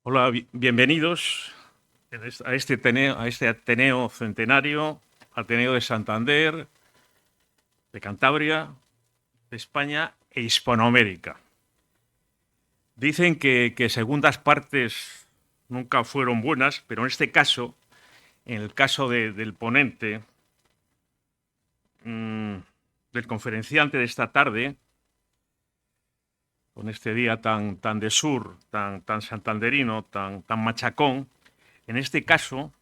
Hola, bienvenidos a este Ateneo Centenario, Ateneo de Santander, de Cantabria, de España e Hispanoamérica. Dicen que segundas partes nunca fueron buenas, pero en este caso, en el caso del ponente, del conferenciante de esta tarde, con este día tan de sur, tan santanderino, tan machacón, en este caso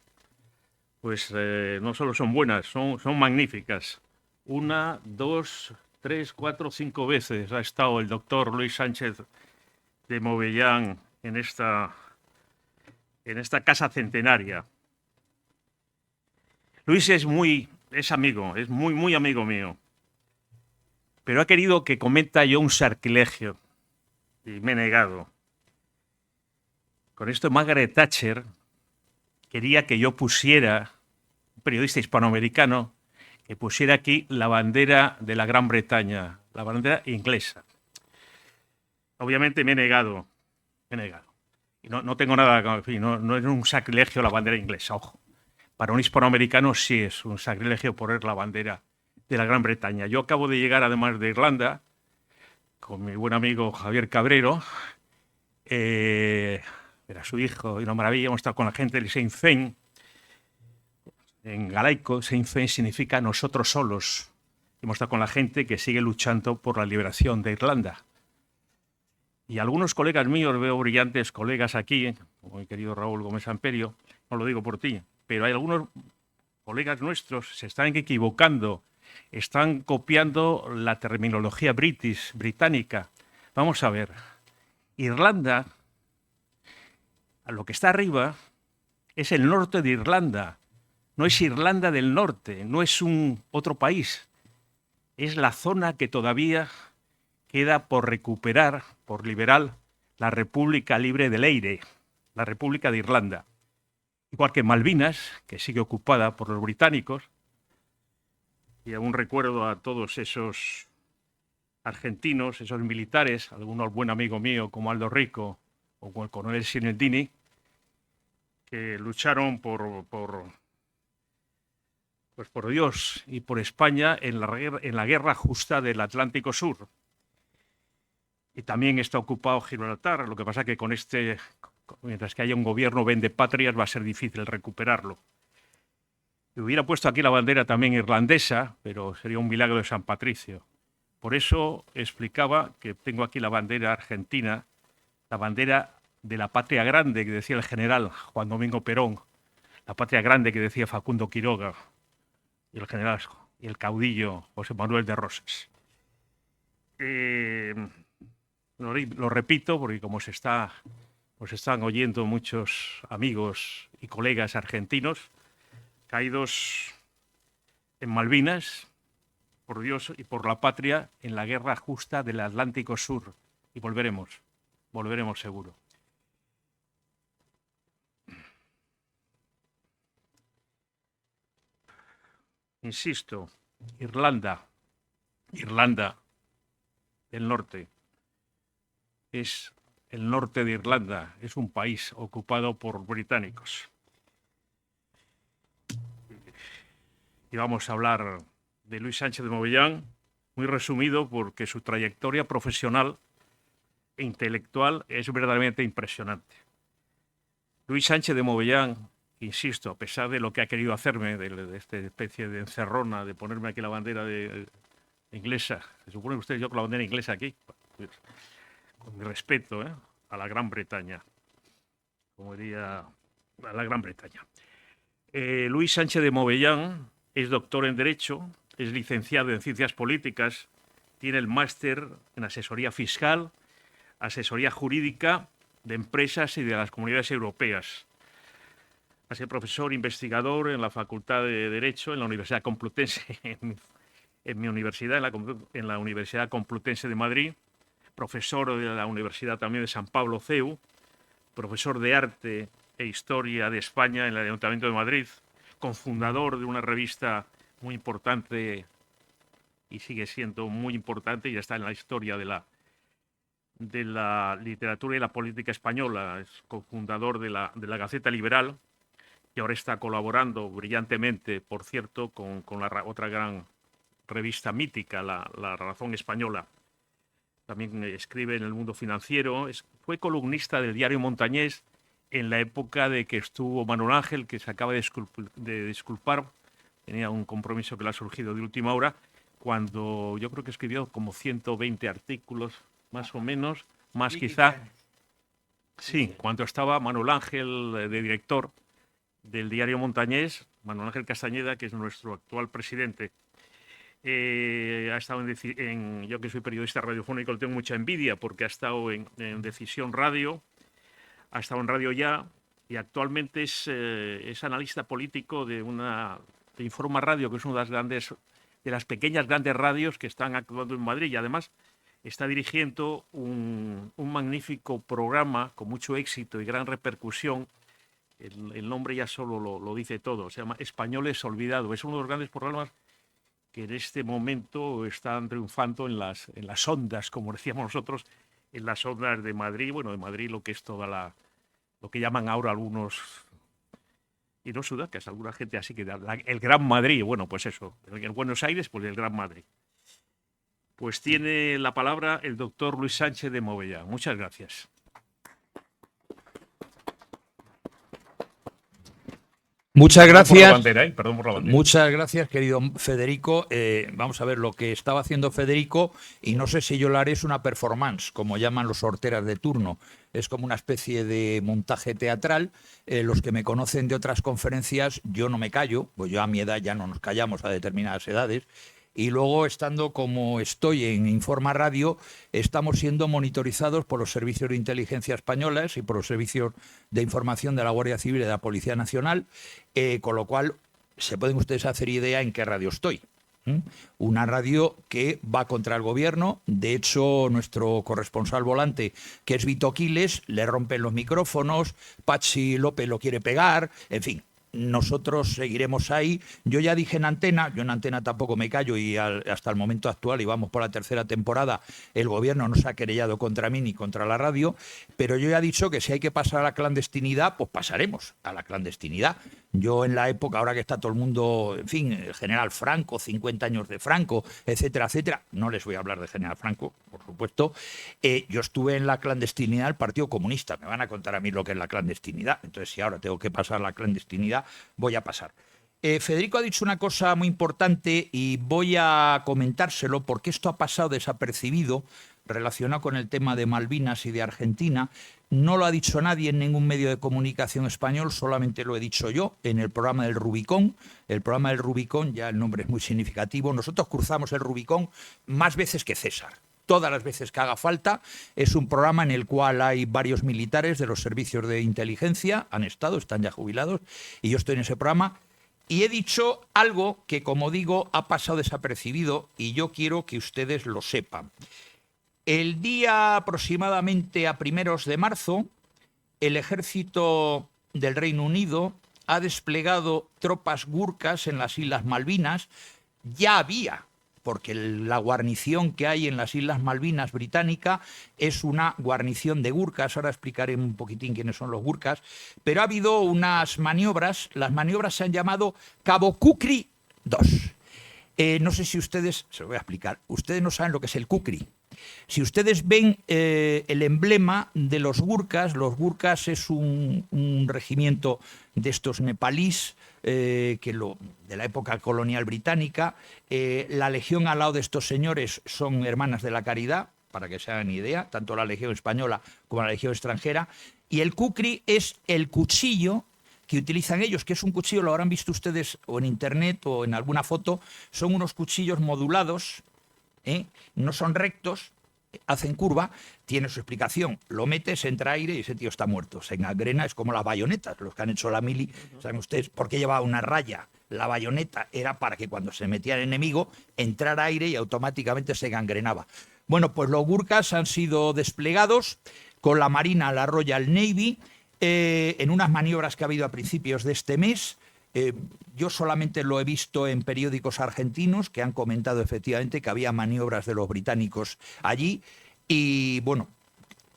pues no solo son buenas, son magníficas. Una, dos, tres, cuatro, cinco veces ha estado el doctor Luis Sánchez de Movellán en esta casa centenaria. Luis es amigo, es muy amigo mío, pero ha querido que cometa yo un sacrilegio y me he negado. Con esto Margaret Thatcher quería que yo pusiera, un periodista hispanoamericano, que pusiera aquí la bandera de la Gran Bretaña, la bandera inglesa. Obviamente me he negado, me he negado. Y no tengo nada, en fin, no es un sacrilegio la bandera inglesa, ojo. Para un hispanoamericano sí es un sacrilegio poner la bandera de la Gran Bretaña. Yo acabo de llegar además de Irlanda con mi buen amigo Javier Cabrero, era su hijo y una maravilla. Hemos estado con la gente del Sinn Féin. En galaico, Sinn Féin significa nosotros solos. Hemos estado con la gente que sigue luchando por la liberación de Irlanda. Y algunos colegas míos, veo brillantes colegas aquí, como mi querido Raúl Gómez Amperio, no lo digo por ti, pero hay algunos colegas nuestros se están equivocando, están copiando la terminología británica. Vamos a ver, Irlanda, a lo que está arriba, es el norte de Irlanda, no es Irlanda del Norte, no es un otro país, es la zona que todavía queda por recuperar, por liberar, la República Libre del Eire, la República de Irlanda. Igual que Malvinas, que sigue ocupada por los británicos, y aún recuerdo a todos esos argentinos, esos militares, algunos buen amigo mío como Aldo Rico o como el coronel Sinaldini, que lucharon pues por Dios y por España en la guerra justa del Atlántico Sur. Y también está ocupado Gibraltar, lo que pasa que con mientras que haya un gobierno vendepatrias va a ser difícil recuperarlo. Y hubiera puesto aquí la bandera también irlandesa, pero sería un milagro de San Patricio. Por eso explicaba que tengo aquí la bandera argentina, la bandera de la patria grande que decía el general Juan Domingo Perón, la patria grande que decía Facundo Quiroga y el general y el caudillo José Manuel de Rosas. Lo repito porque como os están oyendo muchos amigos y colegas argentinos caídos en Malvinas, por Dios y por la patria, en la guerra justa del Atlántico Sur. Y volveremos seguro. Insisto, Irlanda del Norte, es el norte de Irlanda, es un país ocupado por británicos. Y vamos a hablar de Luis Sánchez de Movellán, muy resumido porque su trayectoria profesional e intelectual es verdaderamente impresionante. Luis Sánchez de Movellán, insisto, a pesar de lo que ha querido hacerme, de esta especie de encerrona, de ponerme aquí la bandera inglesa, se supone que usted yo con la bandera inglesa aquí, pues, con mi respeto a la Gran Bretaña, como diría, a la Gran Bretaña. Luis Sánchez de Movellán es doctor en Derecho, es licenciado en Ciencias Políticas, tiene el máster en Asesoría Fiscal, Asesoría Jurídica de Empresas y de las Comunidades Europeas. Ha sido profesor investigador en la Facultad de Derecho en la Universidad Complutense, en mi universidad, en la Universidad Complutense de Madrid, profesor de la Universidad también de San Pablo CEU, profesor de Arte e Historia de España en el Ayuntamiento de Madrid, cofundador de una revista muy importante y sigue siendo muy importante y ya está en la historia de la literatura y la política española, es cofundador de la Gaceta Liberal, y ahora está colaborando brillantemente, por cierto, con la otra gran revista mítica, la Razón Española. También escribe en El Mundo Financiero, fue columnista del diario Montañés en la época de que estuvo Manuel Ángel, que se acaba de disculpar, tenía un compromiso que le ha surgido de última hora, cuando yo creo que escribió como 120 artículos, más o menos, más quizá. Sí, cuando estaba Manuel Ángel de director del diario Montañés, Manuel Ángel Castañeda, que es nuestro actual presidente. Ha estado yo que soy periodista radiofónico, le tengo mucha envidia porque ha estado en Decisión Radio, ha estado en Radio Ya y actualmente es analista político de Informa Radio, que es una de las pequeñas grandes radios que están actuando en Madrid, y además está dirigiendo un magnífico programa con mucho éxito y gran repercusión. El nombre ya solo lo dice todo, se llama Españoles Olvidados. Es uno de los grandes programas que en este momento están triunfando en las ondas, como decíamos nosotros, en las ondas de Madrid, bueno, de Madrid lo que es lo que llaman ahora algunos, y no sudacas, alguna gente así que el Gran Madrid, bueno, pues eso, en Buenos Aires, pues el Gran Madrid. Pues tiene la palabra el doctor Luis Sánchez de Movellán. Muchas gracias. Muchas gracias. Perdón por la bandera. Muchas gracias, querido Federico. Vamos a ver, lo que estaba haciendo Federico, y no sé si yo lo haré, es una performance, como llaman los horteras de turno. Es como una especie de montaje teatral. Los que me conocen de otras conferencias, yo no me callo, pues yo a mi edad ya no nos callamos a determinadas edades. Y luego, estando como estoy en Informa Radio, estamos siendo monitorizados por los servicios de inteligencia españoles y por los servicios de información de la Guardia Civil y de la Policía Nacional, con lo cual se pueden ustedes hacer idea en qué radio estoy. Una radio que va contra el gobierno. De hecho, nuestro corresponsal volante, que es Vito Quiles, le rompen los micrófonos, Patxi López lo quiere pegar, en fin. Nosotros seguiremos ahí. Yo ya dije en Antena, yo en Antena tampoco me callo, y hasta el momento actual, y vamos por la tercera temporada, el gobierno no se ha querellado contra mí ni contra la radio, pero yo ya he dicho que si hay que pasar a la clandestinidad, pues pasaremos a la clandestinidad. Yo en la época, ahora que está todo el mundo, en fin, el general Franco, 50 años de Franco, etcétera, etcétera, no les voy a hablar de general Franco, por supuesto, yo estuve en la clandestinidad del Partido Comunista, me van a contar a mí lo que es la clandestinidad, entonces si ahora tengo que pasar a la clandestinidad, voy a pasar. Federico ha dicho una cosa muy importante y voy a comentárselo porque esto ha pasado desapercibido relacionado con el tema de Malvinas y de Argentina. No lo ha dicho nadie en ningún medio de comunicación español, solamente lo he dicho yo en el programa del Rubicón. El programa del Rubicón, ya el nombre es muy significativo, nosotros cruzamos el Rubicón más veces que César. Todas las veces que haga falta. Es un programa en el cual hay varios militares de los servicios de inteligencia, están ya jubilados, y yo estoy en ese programa. Y he dicho algo que, como digo, ha pasado desapercibido y yo quiero que ustedes lo sepan. El día aproximadamente a 1 de marzo, el ejército del Reino Unido ha desplegado tropas gurkas en las Islas Malvinas. Ya había, porque la guarnición que hay en las Islas Malvinas británica es una guarnición de gurkas. Ahora explicaré un poquitín quiénes son los gurkas. Pero ha habido unas maniobras, las maniobras se han llamado Cabo Kukri 2. No sé si ustedes, se lo voy a explicar, ustedes no saben lo que es el Kukri. Si ustedes ven el emblema de los gurkas es un regimiento de estos nepalíes, de la época colonial británica. La legión al lado de estos señores son hermanas de la caridad, para que se hagan idea, tanto la legión española como la legión extranjera. Y el Kukri es el cuchillo que utilizan ellos, que es un cuchillo, lo habrán visto ustedes o en internet o en alguna foto, son unos cuchillos modulados, no son rectos, hacen curva, tiene su explicación. Lo metes, entra aire y ese tío está muerto. Se engrena, es como las bayonetas, los que han hecho la mili. ¿Saben ustedes por qué llevaba una raya? La bayoneta era para que cuando se metía el enemigo entrara aire y automáticamente se gangrenaba. Bueno, pues los gurkas han sido desplegados con la Marina, la Royal Navy, en unas maniobras que ha habido a principios de este mes. Yo solamente lo he visto en periódicos argentinos que han comentado efectivamente que había maniobras de los británicos allí. Y bueno,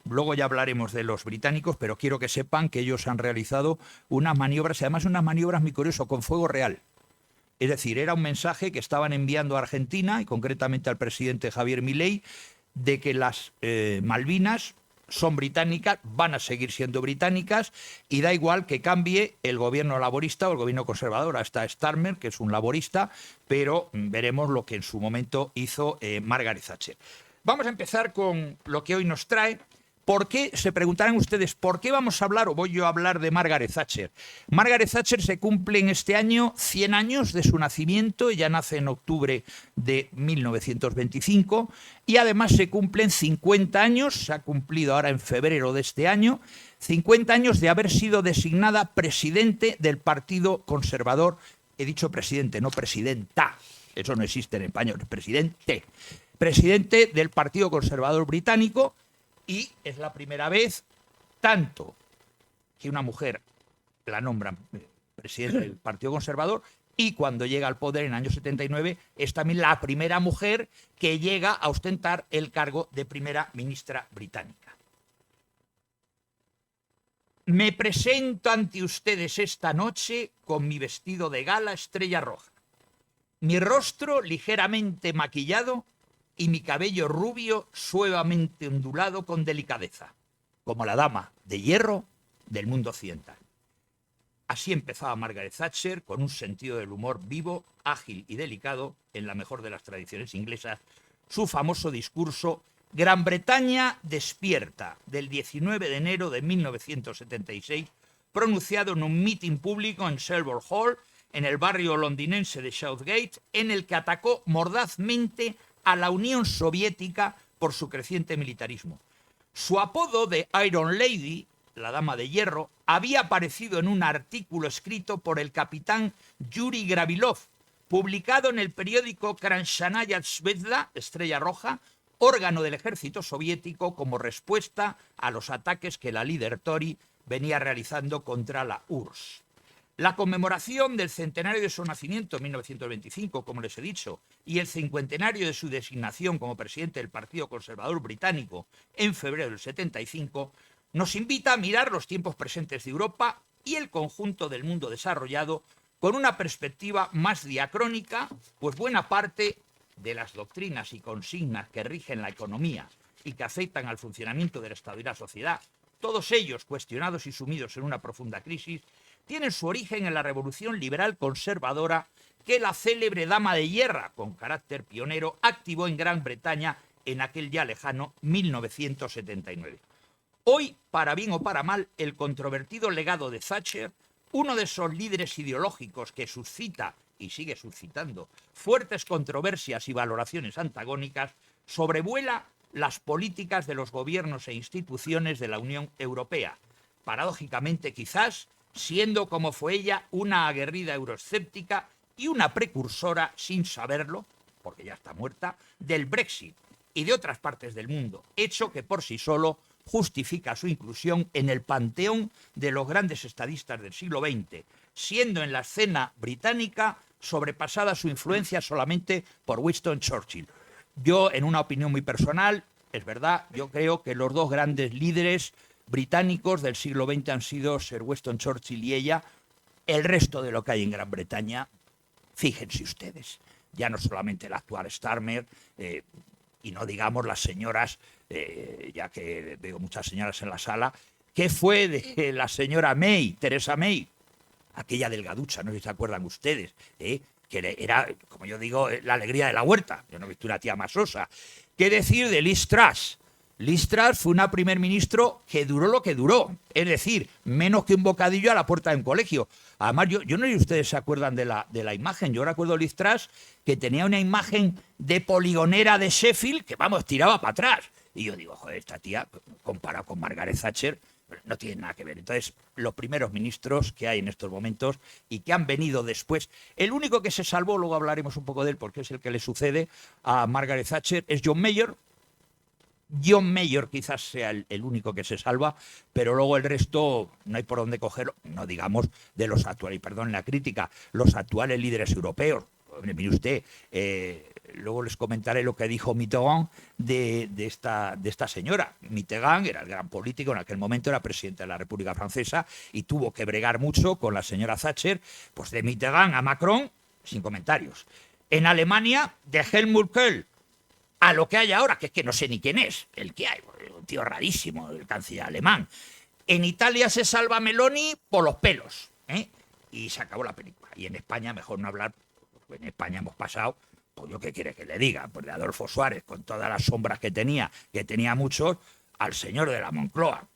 Luego ya hablaremos de los británicos, pero quiero que sepan que ellos han realizado unas maniobras, y además unas maniobras muy curiosas, con fuego real. Es decir, era un mensaje que estaban enviando a Argentina, y concretamente al presidente Javier Milei, de que las Malvinas son británicas, van a seguir siendo británicas, y da igual que cambie el gobierno laborista o el gobierno conservador. Hasta Starmer, que es un laborista, pero veremos lo que en su momento hizo Margaret Thatcher. Vamos a empezar con lo que hoy nos trae. ¿Por qué? Se preguntarán ustedes, ¿por qué vamos a hablar o voy yo a hablar de Margaret Thatcher? Margaret Thatcher se cumple en este año 100 años de su nacimiento. Ella nace en octubre de 1925 y además se cumplen 50 años, se ha cumplido ahora en febrero de este año, 50 años de haber sido designada presidente del Partido Conservador. He dicho presidente, no presidenta. Eso no existe en español, presidente. Presidente del Partido Conservador británico. Y es la primera vez, tanto que una mujer la nombran presidente del Partido Conservador, y cuando llega al poder en el año 79, es también la primera mujer que llega a ostentar el cargo de primera ministra británica. Me presento ante ustedes esta noche con mi vestido de gala estrella roja, mi rostro ligeramente maquillado y mi cabello rubio suavemente ondulado con delicadeza, como la dama de hierro del mundo occidental. Así empezaba Margaret Thatcher, con un sentido del humor vivo, ágil y delicado, en la mejor de las tradiciones inglesas, su famoso discurso Gran Bretaña despierta, del 19 de enero de 1976, pronunciado en un mitin público en Selborne Hall, en el barrio londinense de Southgate, en el que atacó mordazmente a la Unión Soviética por su creciente militarismo. Su apodo de Iron Lady, la dama de hierro, había aparecido en un artículo escrito por el capitán Yuri Gravilov, publicado en el periódico Krasnaya Zvezda, Estrella Roja, órgano del ejército soviético, como respuesta a los ataques que la líder Tory venía realizando contra la URSS. La conmemoración del centenario de su nacimiento en 1925, como les he dicho, y el cincuentenario de su designación como presidente del Partido Conservador británico en febrero del 75, nos invita a mirar los tiempos presentes de Europa y el conjunto del mundo desarrollado con una perspectiva más diacrónica, pues buena parte de las doctrinas y consignas que rigen la economía y que afectan al funcionamiento del Estado y la sociedad, todos ellos cuestionados y sumidos en una profunda crisis, tienen su origen en la revolución liberal conservadora que la célebre dama de hierro, con carácter pionero, activó en Gran Bretaña en aquel ya lejano 1979. Hoy, para bien o para mal, el controvertido legado de Thatcher, uno de esos líderes ideológicos que suscita y sigue suscitando fuertes controversias y valoraciones antagónicas, sobrevuela las políticas de los gobiernos e instituciones de la Unión Europea. Paradójicamente, quizás, siendo como fue ella una aguerrida euroescéptica y una precursora, sin saberlo, porque ya está muerta, del Brexit y de otras partes del mundo, hecho que por sí solo justifica su inclusión en el panteón de los grandes estadistas del siglo XX, siendo en la escena británica sobrepasada su influencia solamente por Winston Churchill. Yo, en una opinión muy personal, es verdad, yo creo que los dos grandes líderes británicos del siglo XX han sido Sir Winston Churchill y ella. El resto de lo que hay en Gran Bretaña, fíjense ustedes, ya no solamente el actual Starmer, y no digamos las señoras, ya que veo muchas señoras en la sala, ¿qué fue de la señora May, Theresa May? Aquella delgaducha, no sé si se acuerdan ustedes, que era, como yo digo, la alegría de la huerta. Yo no he visto una tía más sosa. ¿Qué decir de Liz Truss? Liz Truss fue una primer ministro que duró lo que duró, es decir, menos que un bocadillo a la puerta de un colegio. Además, yo no sé si ustedes se acuerdan de la imagen. Yo recuerdo a Liz Truss que tenía una imagen de poligonera de Sheffield que, vamos, tiraba para atrás. Y yo digo, joder, esta tía, comparado con Margaret Thatcher, no tiene nada que ver. Entonces, los primeros ministros que hay en estos momentos y que han venido después, el único que se salvó, luego hablaremos un poco de él porque es el que le sucede a Margaret Thatcher, es John Major. John Major quizás sea el único que se salva, pero luego el resto no hay por dónde cogerlo, no digamos de los actuales, y perdón la crítica, los actuales líderes europeos. Mire usted, luego les comentaré lo que dijo Mitterrand de esta señora. Mitterrand era el gran político, en aquel momento era presidente de la República Francesa y tuvo que bregar mucho con la señora Thatcher. Pues de Mitterrand a Macron, sin comentarios. En Alemania, de Helmut Kohl a lo que hay ahora, que es que no sé ni quién es, el que hay, un tío rarísimo, el canciller alemán. En Italia se salva Meloni por los pelos, ¿eh? Y se acabó la película. Y en España, mejor no hablar, porque en España hemos pasado, pues yo qué quiere que le diga, pues de Adolfo Suárez, con todas las sombras que tenía muchos, al señor de la Moncloa.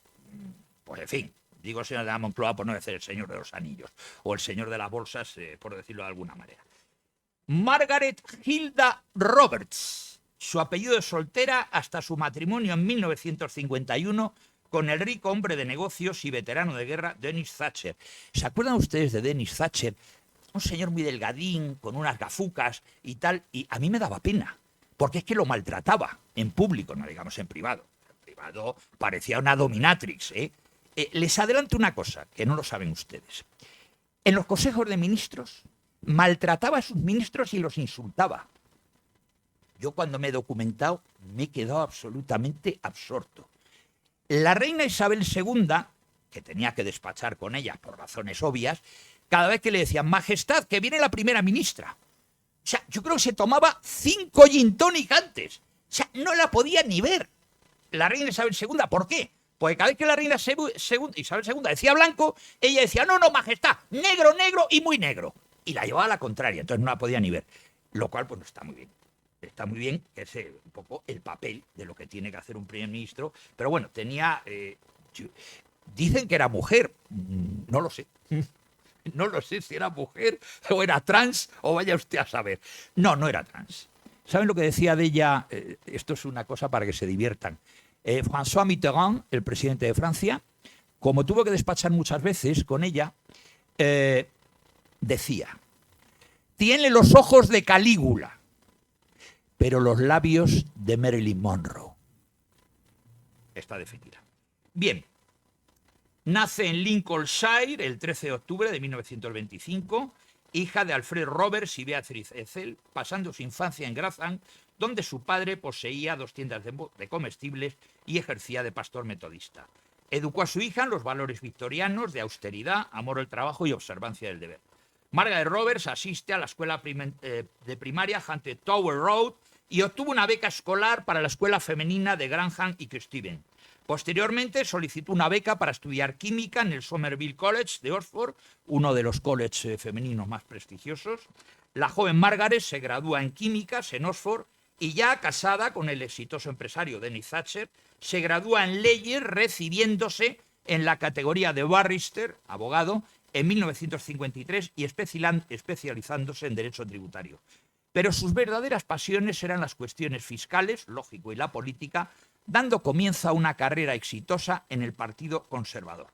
Pues en fin, digo señor de la Moncloa por no decir el señor de los anillos, o el señor de las bolsas, por decirlo de alguna manera. Margaret Hilda Roberts, su apellido de soltera hasta su matrimonio en 1951 con el rico hombre de negocios y veterano de guerra Dennis Thatcher. ¿Se acuerdan ustedes de Dennis Thatcher? Un señor muy delgadín, con unas gafucas y tal, y a mí me daba pena, porque es que lo maltrataba en público, no digamos en privado. En privado parecía una dominatrix, ¿eh? Les adelanto una cosa, que no lo saben ustedes. En los consejos de ministros maltrataba a sus ministros y los insultaba. Yo cuando me he documentado me he quedado absolutamente absorto. La reina Isabel II, que tenía que despachar con ella por razones obvias, cada vez que le decían, Majestad, que viene la primera ministra. O sea, yo creo que se tomaba 5 gin tonic antes. O sea, no la podía ni ver. La reina Isabel II, ¿por qué? Porque cada vez que la reina Isabel II decía blanco, ella decía, no, Majestad, negro, negro y muy negro. Y la llevaba a la contraria, entonces no la podía ni ver. Lo cual, pues no está muy bien. Está muy bien, que es un poco el papel de lo que tiene que hacer un primer ministro. Pero bueno, tenía... dicen que era mujer. No lo sé. No lo sé si era mujer o era trans o vaya usted a saber. No, no era trans. ¿Saben lo que decía de ella? Esto es una cosa para que se diviertan. François Mitterrand, el presidente de Francia, como tuvo que despachar muchas veces con ella, decía, tiene los ojos de Calígula, pero los labios de Marilyn Monroe. Está definida. Bien, nace en Lincolnshire el 13 de octubre de 1925, hija de Alfred Roberts y Beatrice Ethel, pasando su infancia en Grantham, donde su padre poseía 2 tiendas de comestibles y ejercía de pastor metodista. Educó a su hija en los valores victorianos de austeridad, amor al trabajo y observancia del deber. Margaret Roberts asiste a la escuela de primaria Hunter Tower Road y obtuvo una beca escolar para la escuela femenina de Grantham y Stephen. Posteriormente solicitó una beca para estudiar química en el Somerville College de Oxford, uno de los colleges femeninos más prestigiosos. La joven Margaret se gradúa en químicas en Oxford y ya casada con el exitoso empresario Dennis Thatcher, se gradúa en leyes recibiéndose en la categoría de barrister, abogado, en 1953 y especializándose en derecho tributario. Pero sus verdaderas pasiones eran las cuestiones fiscales, lógico, y la política, dando comienzo a una carrera exitosa en el Partido Conservador.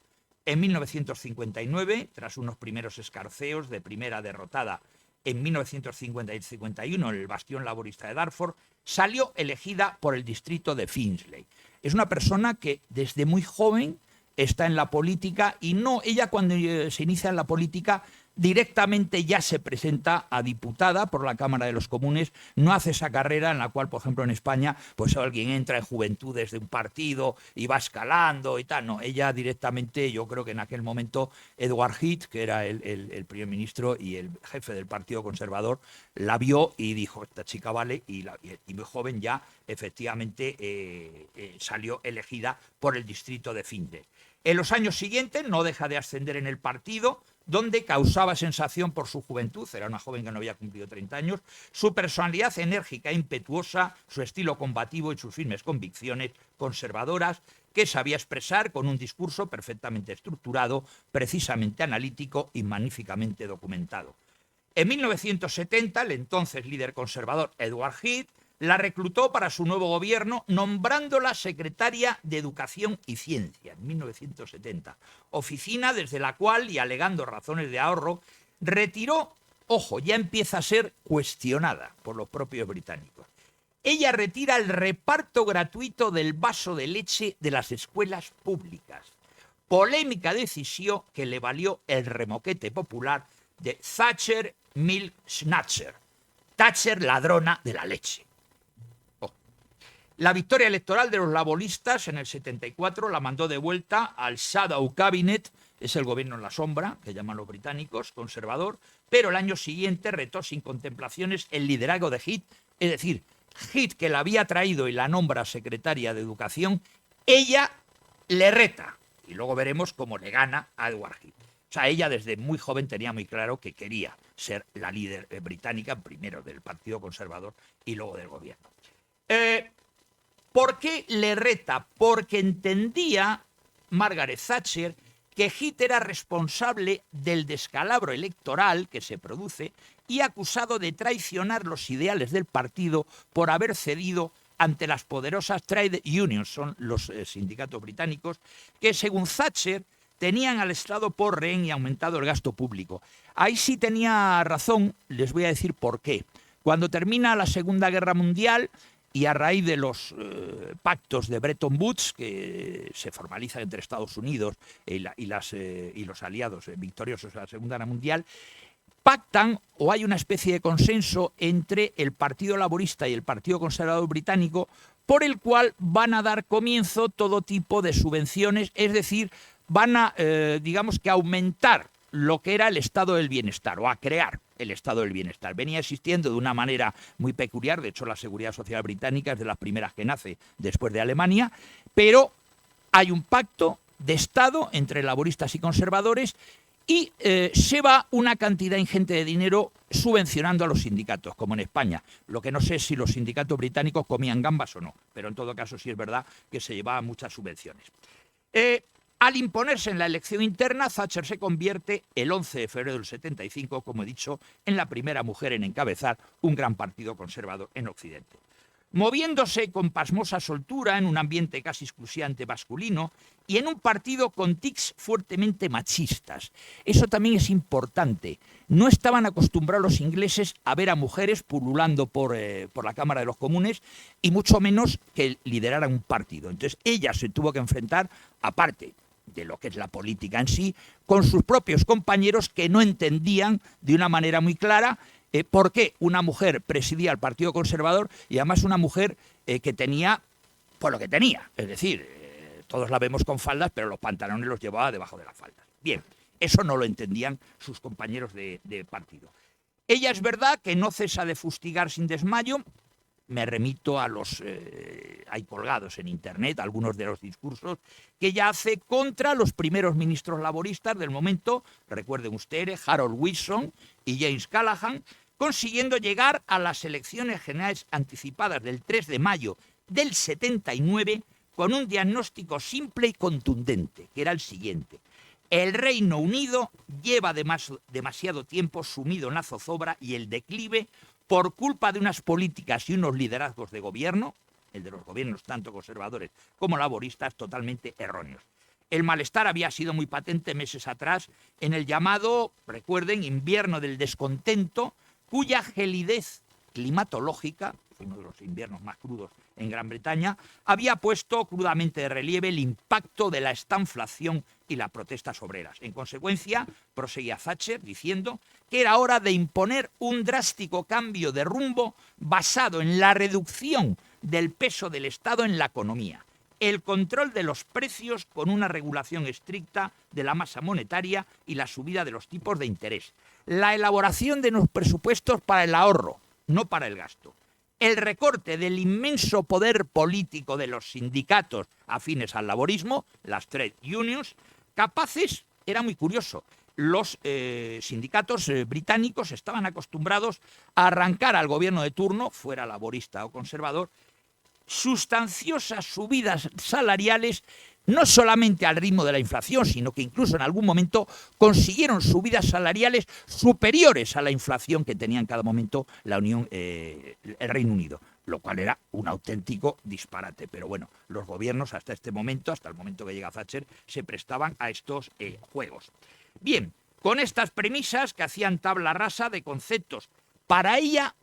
En 1959, tras unos primeros escarceos de primera derrotada en 1950 y 51 en el bastión laborista de Dartford, salió elegida por el distrito de Finchley. Es una persona que desde muy joven está en la política y no, ella cuando se inicia en la política directamente ya se presenta a diputada por la Cámara de los Comunes, no hace esa carrera en la cual, por ejemplo, en España, pues alguien entra en juventudes de un partido y va escalando y tal. No, ella directamente, yo creo que en aquel momento Edward Heath, que era el primer ministro y el jefe del Partido Conservador, la vio y dijo, esta chica vale, y muy joven ya efectivamente salió elegida por el distrito de Finchley. En los años siguientes no deja de ascender en el partido, donde causaba sensación por su juventud, era una joven que no había cumplido 30 años, su personalidad enérgica e impetuosa, su estilo combativo y sus firmes convicciones conservadoras, que sabía expresar con un discurso perfectamente estructurado, precisamente analítico y magníficamente documentado. En 1970, el entonces líder conservador Edward Heath la reclutó para su nuevo gobierno, nombrándola secretaria de Educación y Ciencia en 1970, oficina desde la cual, y alegando razones de ahorro, retiró, ojo, ya empieza a ser cuestionada por los propios británicos. Ella retira el reparto gratuito del vaso de leche de las escuelas públicas. Polémica decisión que le valió el remoquete popular de Thatcher Milk Snatcher. Thatcher, ladrona de la leche. Oh. La victoria electoral de los laboristas en el 74 la mandó de vuelta al Shadow Cabinet, es el gobierno en la sombra, que llaman los británicos, conservador, pero el año siguiente retó sin contemplaciones el liderazgo de Heath, es decir, Heath, que la había traído y la nombra secretaria de Educación, ella le reta. Y luego veremos cómo le gana a Edward Heath. O sea, ella desde muy joven tenía muy claro que quería ser la líder británica, primero del Partido Conservador y luego del gobierno. ¿Por qué le reta? Porque entendía Margaret Thatcher que Heath era responsable del descalabro electoral que se produce y acusado de traicionar los ideales del partido por haber cedido ante las poderosas trade unions, son los sindicatos británicos, que según Thatcher tenían al Estado por rehén y aumentado el gasto público. Ahí sí tenía razón, les voy a decir por qué. Cuando termina la Segunda Guerra Mundial y a raíz de los pactos de Bretton Woods, que se formalizan entre Estados Unidos y los aliados victoriosos de la Segunda Guerra Mundial, pactan o hay una especie de consenso entre el Partido Laborista y el Partido Conservador británico por el cual van a dar comienzo todo tipo de subvenciones, es decir, van a, digamos que aumentar lo que era el estado del bienestar o a crear el estado del bienestar. Venía existiendo de una manera muy peculiar, de hecho la Seguridad Social británica es de las primeras que nace después de Alemania, pero hay un pacto de Estado entre laboristas y conservadores y se va una cantidad ingente de dinero subvencionando a los sindicatos, como en España. Lo que no sé es si los sindicatos británicos comían gambas o no, pero en todo caso sí es verdad que se llevaban muchas subvenciones. Al imponerse en la elección interna, Thatcher se convierte el 11 de febrero del 75, como he dicho, en la primera mujer en encabezar un gran partido conservador en Occidente. Moviéndose con pasmosa soltura en un ambiente casi exclusivamente masculino y en un partido con tics fuertemente machistas. Eso también es importante. No estaban acostumbrados los ingleses a ver a mujeres pululando por la Cámara de los Comunes y mucho menos que lideraran un partido. Entonces ella se tuvo que enfrentar, aparte de lo que es la política en sí, con sus propios compañeros que no entendían de una manera muy clara por qué una mujer presidía el Partido Conservador y además una mujer que tenía, pues lo que tenía. Es decir, todos la vemos con faldas, pero los pantalones los llevaba debajo de las faldas. Bien, eso no lo entendían sus compañeros de partido. Ella es verdad que no cesa de fustigar sin desmayo. Me remito a los hay colgados en internet algunos de los discursos que ella hace contra los primeros ministros laboristas del momento, recuerden ustedes, Harold Wilson y James Callaghan, consiguiendo llegar a las elecciones generales anticipadas del 3 de mayo del 79 con un diagnóstico simple y contundente, que era el siguiente: el Reino Unido lleva demasiado tiempo sumido en la zozobra y el declive por culpa de unas políticas y unos liderazgos de gobierno, el de los gobiernos tanto conservadores como laboristas, totalmente erróneos. El malestar había sido muy patente meses atrás en el llamado, recuerden, invierno del descontento, cuya gelidez climatológica, uno de los inviernos más crudos en Gran Bretaña, había puesto crudamente de relieve el impacto de la estanflación y las protestas obreras. En consecuencia, proseguía Thatcher diciendo que era hora de imponer un drástico cambio de rumbo basado en la reducción del peso del Estado en la economía, el control de los precios con una regulación estricta de la masa monetaria y la subida de los tipos de interés, la elaboración de unos presupuestos para el ahorro, no para el gasto, el recorte del inmenso poder político de los sindicatos afines al laborismo, las trade unions, capaces, era muy curioso, los sindicatos británicos estaban acostumbrados a arrancar al gobierno de turno, fuera laborista o conservador, sustanciosas subidas salariales, no solamente al ritmo de la inflación, sino que incluso en algún momento consiguieron subidas salariales superiores a la inflación que tenía en cada momento la Unión, el Reino Unido, lo cual era un auténtico disparate. Pero bueno, los gobiernos hasta este momento, hasta el momento que llega Thatcher, se prestaban a estos juegos. Bien, con estas premisas que hacían tabla rasa de conceptos, para ella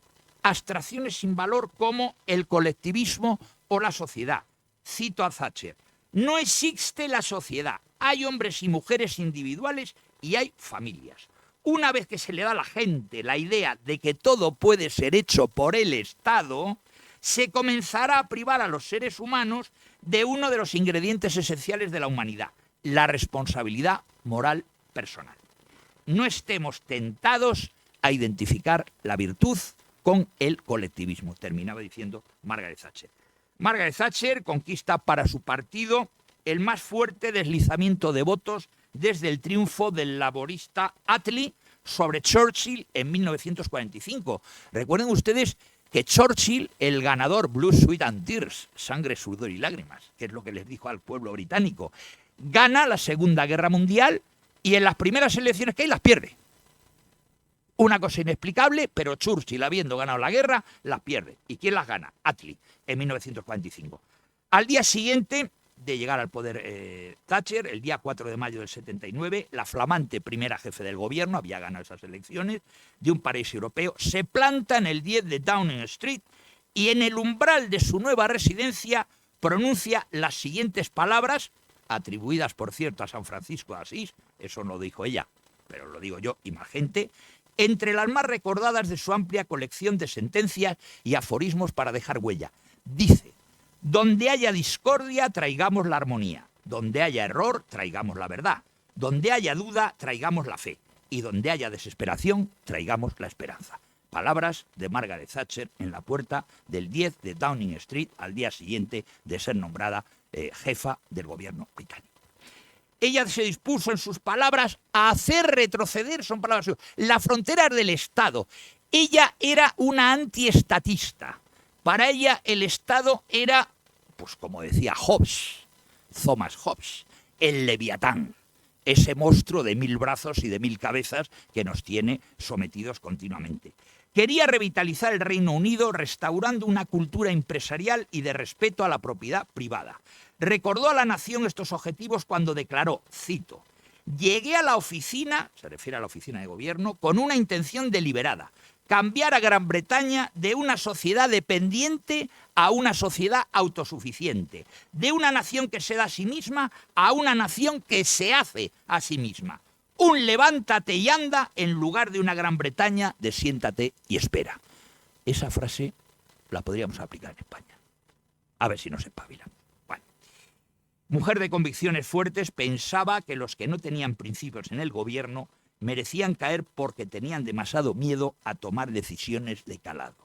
abstracciones sin valor como el colectivismo o la sociedad. Cito a Thatcher: no existe la sociedad, hay hombres y mujeres individuales y hay familias. una vez que se le da a la gente la idea de que todo puede ser hecho por el Estado, se comenzará a privar a los seres humanos de uno de los ingredientes esenciales de la humanidad, la responsabilidad moral personal. No estemos tentados a identificar la virtud con el colectivismo, terminaba diciendo Margaret Thatcher. Margaret Thatcher conquista para su partido el más fuerte deslizamiento de votos desde el triunfo del laborista Attlee sobre Churchill en 1945. Recuerden ustedes que Churchill, el ganador, Blood, Sweat and Tears, sangre, sudor y lágrimas, que es lo que les dijo al pueblo británico, gana la Segunda Guerra Mundial y en las primeras elecciones que hay las pierde. Una cosa inexplicable, pero Churchill, habiendo ganado la guerra, las pierde. ¿Y quién las gana? Attlee, en 1945. Al día siguiente de llegar al poder Thatcher, el día 4 de mayo del 79, la flamante primera jefe del gobierno, había ganado esas elecciones, de un país europeo, se planta en el 10 de Downing Street y en el umbral de su nueva residencia pronuncia las siguientes palabras, atribuidas, por cierto, a San Francisco de Asís, eso no lo dijo ella, pero lo digo yo y más gente, entre las más recordadas de su amplia colección de sentencias y aforismos para dejar huella. Dice: donde haya discordia, traigamos la armonía. Donde haya error, traigamos la verdad. Donde haya duda, traigamos la fe. Y donde haya desesperación, traigamos la esperanza. Palabras de Margaret Thatcher en la puerta del 10 de Downing Street al día siguiente de ser nombrada jefa del gobierno británico. Ella se dispuso en sus palabras a hacer retroceder, son palabras suyas, las fronteras del Estado. Ella era una antiestatista. Para ella el Estado era, pues como decía Hobbes, Thomas Hobbes, el Leviatán, ese monstruo de 1000 brazos y de 1000 cabezas que nos tiene sometidos continuamente. Quería revitalizar el Reino Unido restaurando una cultura empresarial y de respeto a la propiedad privada. Recordó a la nación estos objetivos cuando declaró, cito: llegué a la oficina, se refiere a la oficina de gobierno, con una intención deliberada: cambiar a Gran Bretaña de una sociedad dependiente a una sociedad autosuficiente, de una nación que se da a sí misma a una nación que se hace a sí misma. Un levántate y anda en lugar de una Gran Bretaña de siéntate y espera. Esa frase la podríamos aplicar en España. A ver si nos espabilan. Bueno. Mujer de convicciones fuertes, pensaba que los que no tenían principios en el gobierno merecían caer porque tenían demasiado miedo a tomar decisiones de calado.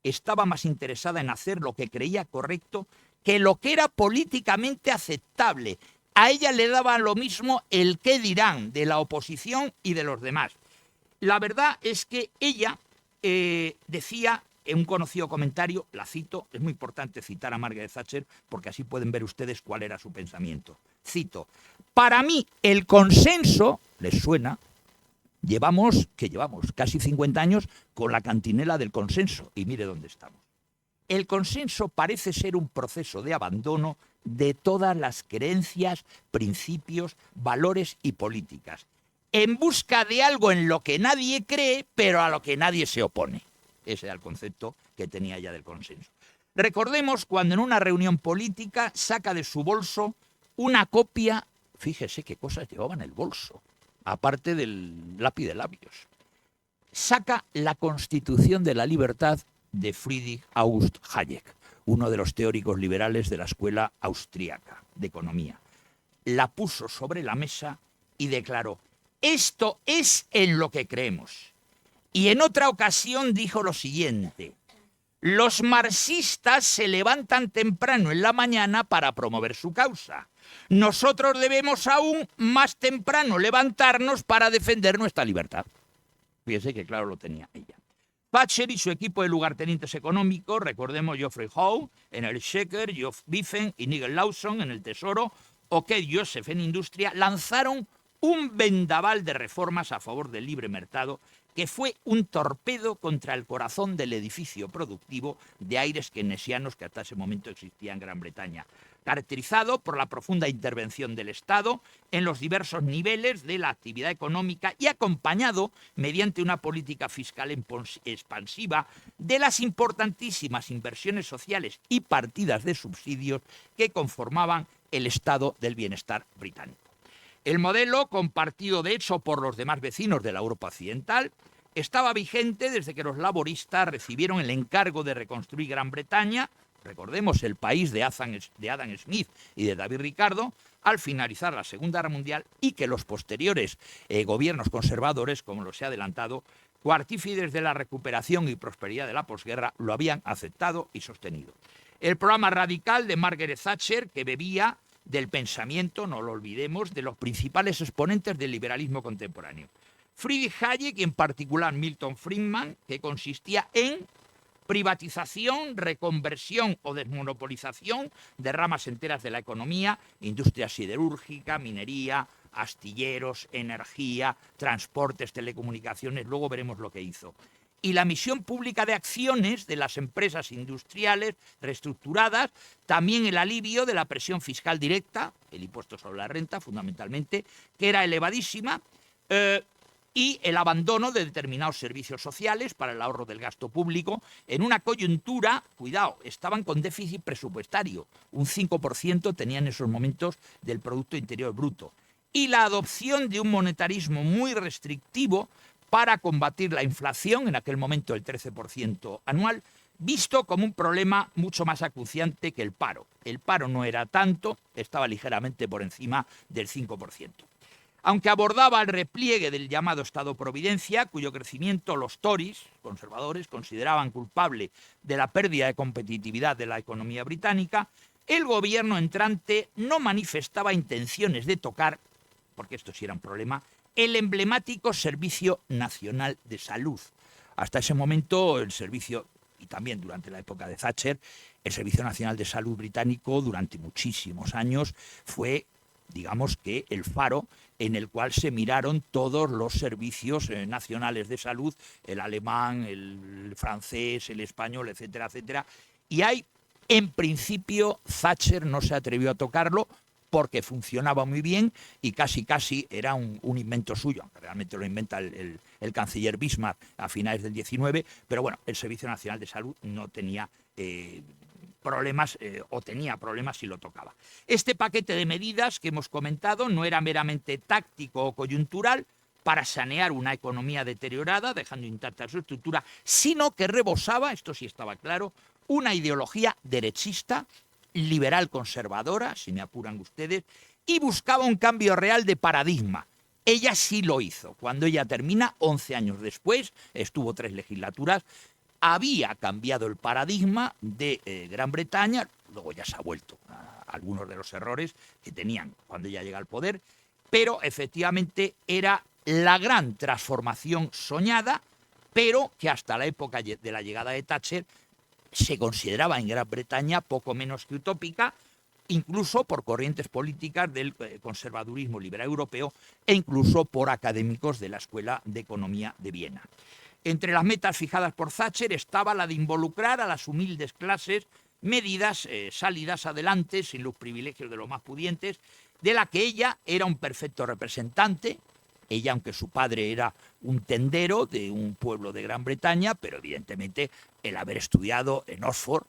Estaba más interesada en hacer lo que creía correcto que lo que era políticamente aceptable. A ella le daba lo mismo el qué dirán de la oposición y de los demás. La verdad es que ella decía en un conocido comentario, la cito, es muy importante citar a Margaret Thatcher porque así pueden ver ustedes cuál era su pensamiento. Cito: para mí el consenso, ¿les suena? Llevamos casi 50 años con la cantinela del consenso y mire dónde estamos. El consenso parece ser un proceso de abandono de todas las creencias, principios, valores y políticas, en busca de algo en lo que nadie cree, pero a lo que nadie se opone. Ese era el concepto que tenía ella del consenso. Recordemos cuando en una reunión política saca de su bolso una copia, fíjese qué cosas llevaba en el bolso, aparte del lápiz de labios. Saca la Constitución de la Libertad de Friedrich August Hayek, uno de los teóricos liberales de la escuela austríaca de economía. La puso sobre la mesa y declaró: esto es en lo que creemos. Y en otra ocasión dijo lo siguiente: los marxistas se levantan temprano en la mañana para promover su causa. Nosotros debemos aún más temprano levantarnos para defender nuestra libertad. Fíjese que claro lo tenía ella. Thatcher y su equipo de lugartenientes económicos, recordemos Geoffrey Howe en el Exchequer, Geoff Biffen y Nigel Lawson en el Tesoro, o Keith Joseph en Industria, lanzaron un vendaval de reformas a favor del libre mercado que fue un torpedo contra el corazón del edificio productivo de aires keynesianos que hasta ese momento existía en Gran Bretaña, caracterizado por la profunda intervención del Estado en los diversos niveles de la actividad económica y acompañado mediante una política fiscal expansiva de las importantísimas inversiones sociales y partidas de subsidios que conformaban el estado del bienestar británico. El modelo, compartido de hecho por los demás vecinos de la Europa occidental, estaba vigente desde que los laboristas recibieron el encargo de reconstruir Gran Bretaña, recordemos el país de Adam Smith y de David Ricardo, al finalizar la Segunda Guerra Mundial, y que los posteriores gobiernos conservadores, como los he adelantado, coartífides de la recuperación y prosperidad de la posguerra, lo habían aceptado y sostenido. El programa radical de Margaret Thatcher, que bebía del pensamiento, no lo olvidemos, de los principales exponentes del liberalismo contemporáneo. Friedrich Hayek y en particular Milton Friedman, que consistía en privatización, reconversión o desmonopolización de ramas enteras de la economía, industria siderúrgica, minería, astilleros, energía, transportes, telecomunicaciones, luego veremos lo que hizo. Y la emisión pública de acciones de las empresas industriales reestructuradas, también el alivio de la presión fiscal directa, el impuesto sobre la renta fundamentalmente, que era elevadísima, y el abandono de determinados servicios sociales para el ahorro del gasto público en una coyuntura, cuidado, estaban con déficit presupuestario, un 5% tenían en esos momentos del Producto Interior Bruto, y la adopción de un monetarismo muy restrictivo para combatir la inflación, en aquel momento el 13% anual, visto como un problema mucho más acuciante que el paro. El paro no era tanto, estaba ligeramente por encima del 5%. Aunque abordaba el repliegue del llamado Estado-Providencia, cuyo crecimiento los Tories, conservadores, consideraban culpable de la pérdida de competitividad de la economía británica, el gobierno entrante no manifestaba intenciones de tocar, porque esto sí era un problema, el emblemático Servicio Nacional de Salud. Hasta ese momento el servicio, y también durante la época de Thatcher, el Servicio Nacional de Salud británico durante muchísimos años fue, digamos que, el faro en el cual se miraron todos los servicios nacionales de salud, el alemán, el francés, el español, etcétera, etcétera. Y ahí, en principio, Thatcher no se atrevió a tocarlo porque funcionaba muy bien y casi era un invento suyo, aunque realmente lo inventa el canciller Bismarck a finales del 19, pero bueno, el Servicio Nacional de Salud no tenía problemas o tenía problemas si lo tocaba. Este paquete de medidas que hemos comentado no era meramente táctico o coyuntural para sanear una economía deteriorada, dejando intacta su estructura, sino que rebosaba, esto sí estaba claro, una ideología derechista, liberal conservadora, si me apuran ustedes, y buscaba un cambio real de paradigma. Ella sí lo hizo. Cuando ella termina, 11 años después, estuvo 3 legislaturas, había cambiado el paradigma de Gran Bretaña, luego ya se ha vuelto a algunos de los errores que tenían cuando ella llega al poder, pero efectivamente era la gran transformación soñada, pero que hasta la época de la llegada de Thatcher se consideraba en Gran Bretaña poco menos que utópica, incluso por corrientes políticas del conservadurismo liberal europeo e incluso por académicos de la Escuela de Economía de Viena. Entre las metas fijadas por Thatcher estaba la de involucrar a las humildes clases medidas salidas adelante sin los privilegios de los más pudientes, de la que ella era un perfecto representante. Ella, aunque su padre era un tendero de un pueblo de Gran Bretaña, pero evidentemente el haber estudiado en Oxford,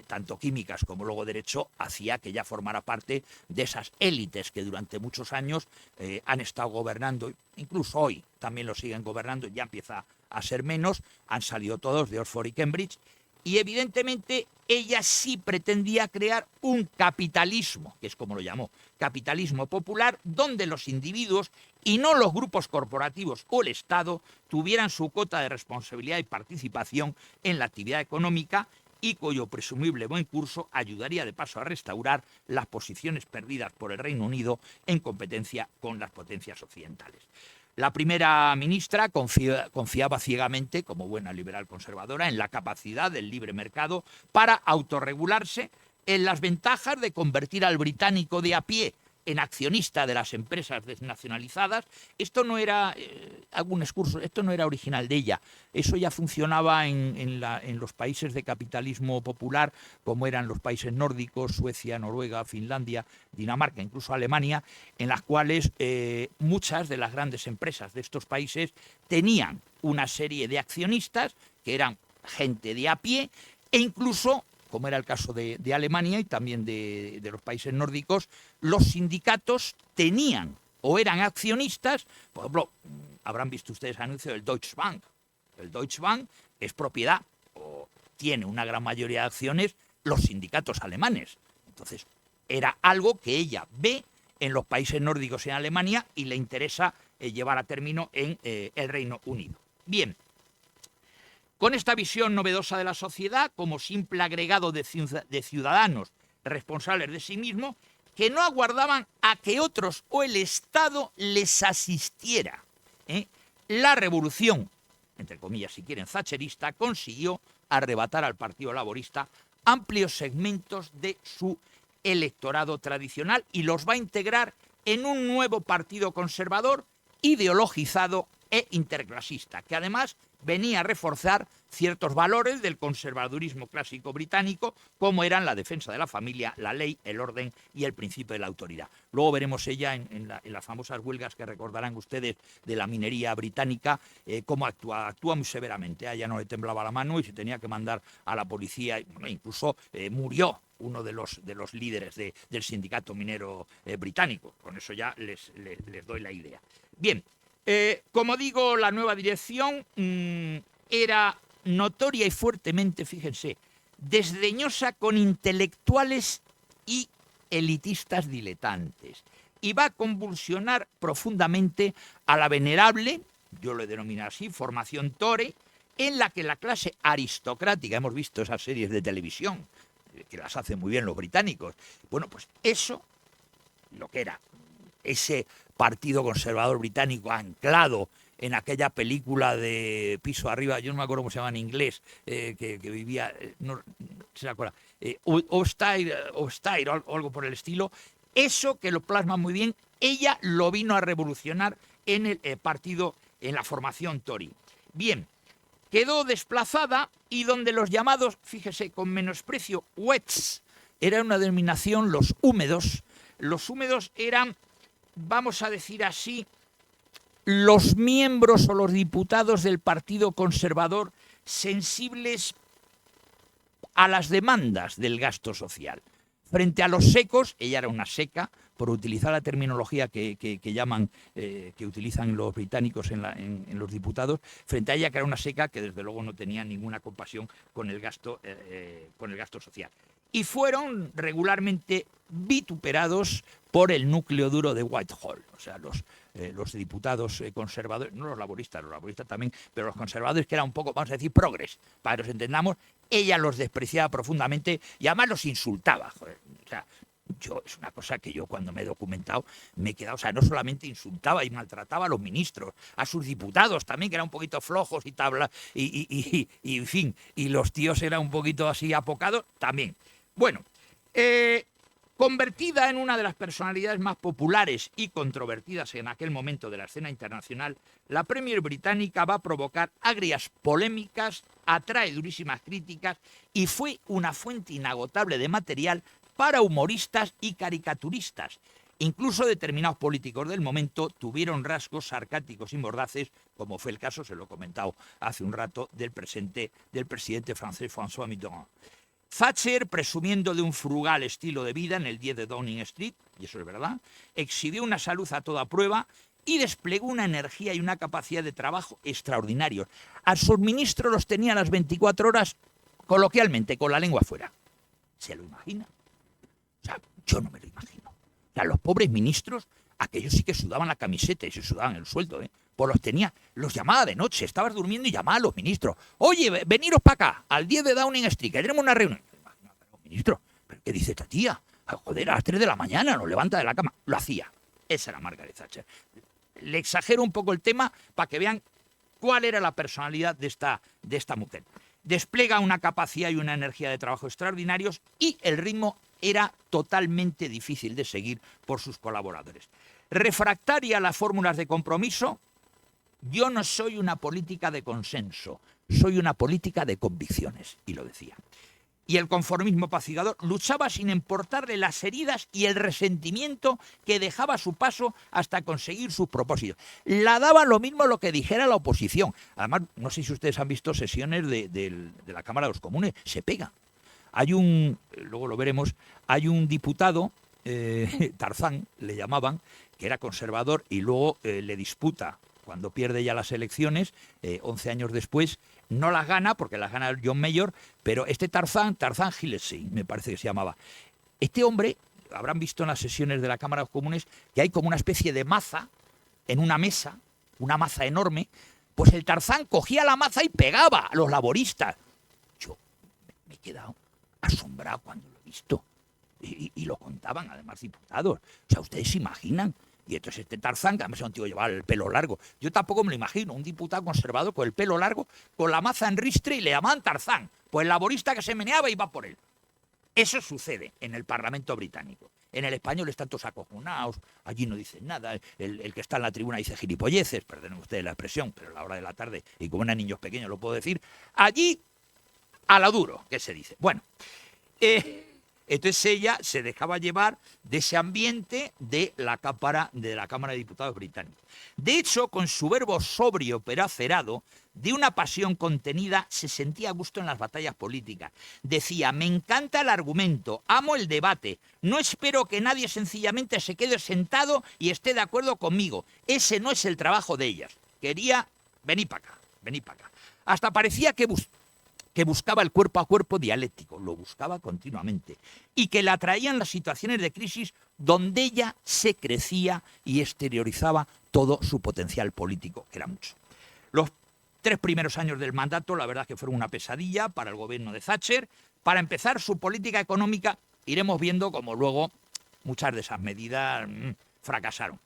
tanto químicas como luego derecho, hacía que ella formara parte de esas élites que durante muchos años han estado gobernando, incluso hoy también lo siguen gobernando, ya empieza a ser menos, han salido todos de Oxford y Cambridge, y evidentemente ella sí pretendía crear un capitalismo, que es como lo llamó, capitalismo popular, donde los individuos y no los grupos corporativos o el Estado tuvieran su cuota de responsabilidad y participación en la actividad económica y cuyo presumible buen curso ayudaría de paso a restaurar las posiciones perdidas por el Reino Unido en competencia con las potencias occidentales. La primera ministra confiaba ciegamente, como buena liberal conservadora, en la capacidad del libre mercado para autorregularse, en las ventajas de convertir al británico de a pie en accionista de las empresas desnacionalizadas. Esto no era esto no era original de ella. Eso ya funcionaba en los países de capitalismo popular, como eran los países nórdicos, Suecia, Noruega, Finlandia, Dinamarca, incluso Alemania, en las cuales muchas de las grandes empresas de estos países tenían una serie de accionistas que eran gente de a pie e incluso, como era el caso de Alemania y también de los países nórdicos, los sindicatos tenían o eran accionistas. Por ejemplo, habrán visto ustedes el anuncio del Deutsche Bank. El Deutsche Bank es propiedad o tiene una gran mayoría de acciones los sindicatos alemanes. Entonces, era algo que ella ve en los países nórdicos en Alemania y le interesa llevar a término en el Reino Unido. Bien, con esta visión novedosa de la sociedad, como simple agregado de ciudadanos responsables de sí mismos, que no aguardaban a que otros o el Estado les asistiera, la revolución, entre comillas si quieren, thatcherista, consiguió arrebatar al Partido Laborista amplios segmentos de su electorado tradicional y los va a integrar en un nuevo partido conservador, ideologizado e interclasista, que además venía a reforzar ciertos valores del conservadurismo clásico británico, como eran la defensa de la familia, la ley, el orden y el principio de la autoridad. Luego veremos ella en las famosas huelgas que recordarán ustedes de la minería británica, cómo actúa muy severamente. A ella no le temblaba la mano y se tenía que mandar a la policía, incluso murió uno de los líderes del sindicato minero británico. Con eso ya les doy la idea. Bien, como digo, la nueva dirección era notoria y fuertemente, fíjense, desdeñosa con intelectuales y elitistas diletantes. Y va a convulsionar profundamente a la venerable, yo lo he denominado así, formación Tory, en la que la clase aristocrática, hemos visto esas series de televisión, que las hacen muy bien los británicos, bueno, pues eso, lo que era ese partido conservador británico anclado en aquella película de Piso Arriba, yo no me acuerdo cómo se llama en inglés, que vivía, no se acuerda, Hofstede o algo por el estilo, eso que lo plasma muy bien, ella lo vino a revolucionar en el partido, en la formación Tory. Bien, quedó desplazada y donde los llamados, fíjese, con menosprecio, wets, era una denominación, los húmedos eran, vamos a decir así, los miembros o los diputados del Partido Conservador sensibles a las demandas del gasto social. Frente a los secos, ella era una seca, por utilizar la terminología que utilizan los británicos en los diputados, frente a ella que era una seca que desde luego no tenía ninguna compasión con el gasto social. Y fueron regularmente vituperados por el núcleo duro de Whitehall, o sea, los diputados conservadores, no los laboristas también, pero los conservadores que eran un poco, vamos a decir, progres, para que nos entendamos, ella los despreciaba profundamente y además los insultaba. Joder. O sea, es una cosa que yo cuando me he documentado me he quedado, o sea, no solamente insultaba y maltrataba a los ministros, a sus diputados también, que eran un poquito flojos y tabla, y en fin, y los tíos eran un poquito así apocados también. Bueno, convertida en una de las personalidades más populares y controvertidas en aquel momento de la escena internacional, la Premier británica va a provocar agrias polémicas, atrae durísimas críticas y fue una fuente inagotable de material para humoristas y caricaturistas. Incluso determinados políticos del momento tuvieron rasgos sarcásticos y mordaces, como fue el caso, se lo he comentado hace un rato, del presidente francés François Mitterrand. Thatcher, presumiendo de un frugal estilo de vida en el 10 de Downing Street, y eso es verdad, exhibió una salud a toda prueba y desplegó una energía y una capacidad de trabajo extraordinarios. A sus ministros los tenía a las 24 horas, coloquialmente, con la lengua afuera. ¿Se lo imagina? O sea, yo no me lo imagino. O sea, los pobres ministros, aquellos sí que sudaban la camiseta y se sudaban el sueldo, Pues los llamaba de noche, estabas durmiendo y llamaba a los ministros. Oye, veniros para acá, al 10 de Downing Street, que tenemos una reunión. Ministro, ¿pero qué dice esta tía? Joder, a las 3 de la mañana, nos levanta de la cama. Lo hacía. Esa era Margaret Thatcher. Le exagero un poco el tema para que vean cuál era la personalidad de esta mujer. Despliega una capacidad y una energía de trabajo extraordinarios y el ritmo era totalmente difícil de seguir por sus colaboradores. Refractaria a las fórmulas de compromiso, yo no soy una política de consenso, soy una política de convicciones, y lo decía. Y el conformismo pacificador luchaba sin importarle las heridas y el resentimiento que dejaba a su paso hasta conseguir sus propósitos. La daba lo mismo lo que dijera la oposición. Además, no sé si ustedes han visto sesiones de la Cámara de los Comunes, se pega. Luego lo veremos, hay un diputado, Tarzán le llamaban, que era conservador y luego le disputa, cuando pierde ya las elecciones, 11 años después, no las gana porque las gana John Major, pero este Tarzán Gillespie, me parece que se llamaba. Este hombre, habrán visto en las sesiones de la Cámara de los Comunes, que hay como una especie de maza en una mesa, una maza enorme, pues el Tarzán cogía la maza y pegaba a los laboristas. Yo me he quedado asombrado cuando lo he visto. Y lo contaban, además, diputados. O sea, ¿ustedes se imaginan? Y entonces este Tarzán, que además era un tío que llevaba el pelo largo. Yo tampoco me lo imagino, un diputado conservador con el pelo largo, con la maza en ristre y le llamaban Tarzán. Pues el laborista que se meneaba iba por él. Eso sucede en el Parlamento británico. En el español están todos acojonados, allí no dicen nada, el que está en la tribuna dice gilipolleces, perdonen ustedes la expresión, pero a la hora de la tarde, y como eran niños pequeños lo puedo decir, allí a lo duro, que se dice. Bueno, entonces ella se dejaba llevar de ese ambiente de la Cámara de Diputados británica. De hecho, con su verbo sobrio pero acerado, de una pasión contenida, se sentía a gusto en las batallas políticas. Decía, me encanta el argumento, amo el debate, no espero que nadie sencillamente se quede sentado y esté de acuerdo conmigo. Ese no es el trabajo de ellas. Quería, vení para acá, vení para acá. Hasta parecía que buscaba el cuerpo a cuerpo dialéctico, lo buscaba continuamente, y que la atraían las situaciones de crisis donde ella se crecía y exteriorizaba todo su potencial político, que era mucho. Los 3 primeros años del mandato, la verdad que fueron una pesadilla para el gobierno de Thatcher. Para empezar, su política económica, iremos viendo cómo luego muchas de esas medidas fracasaron.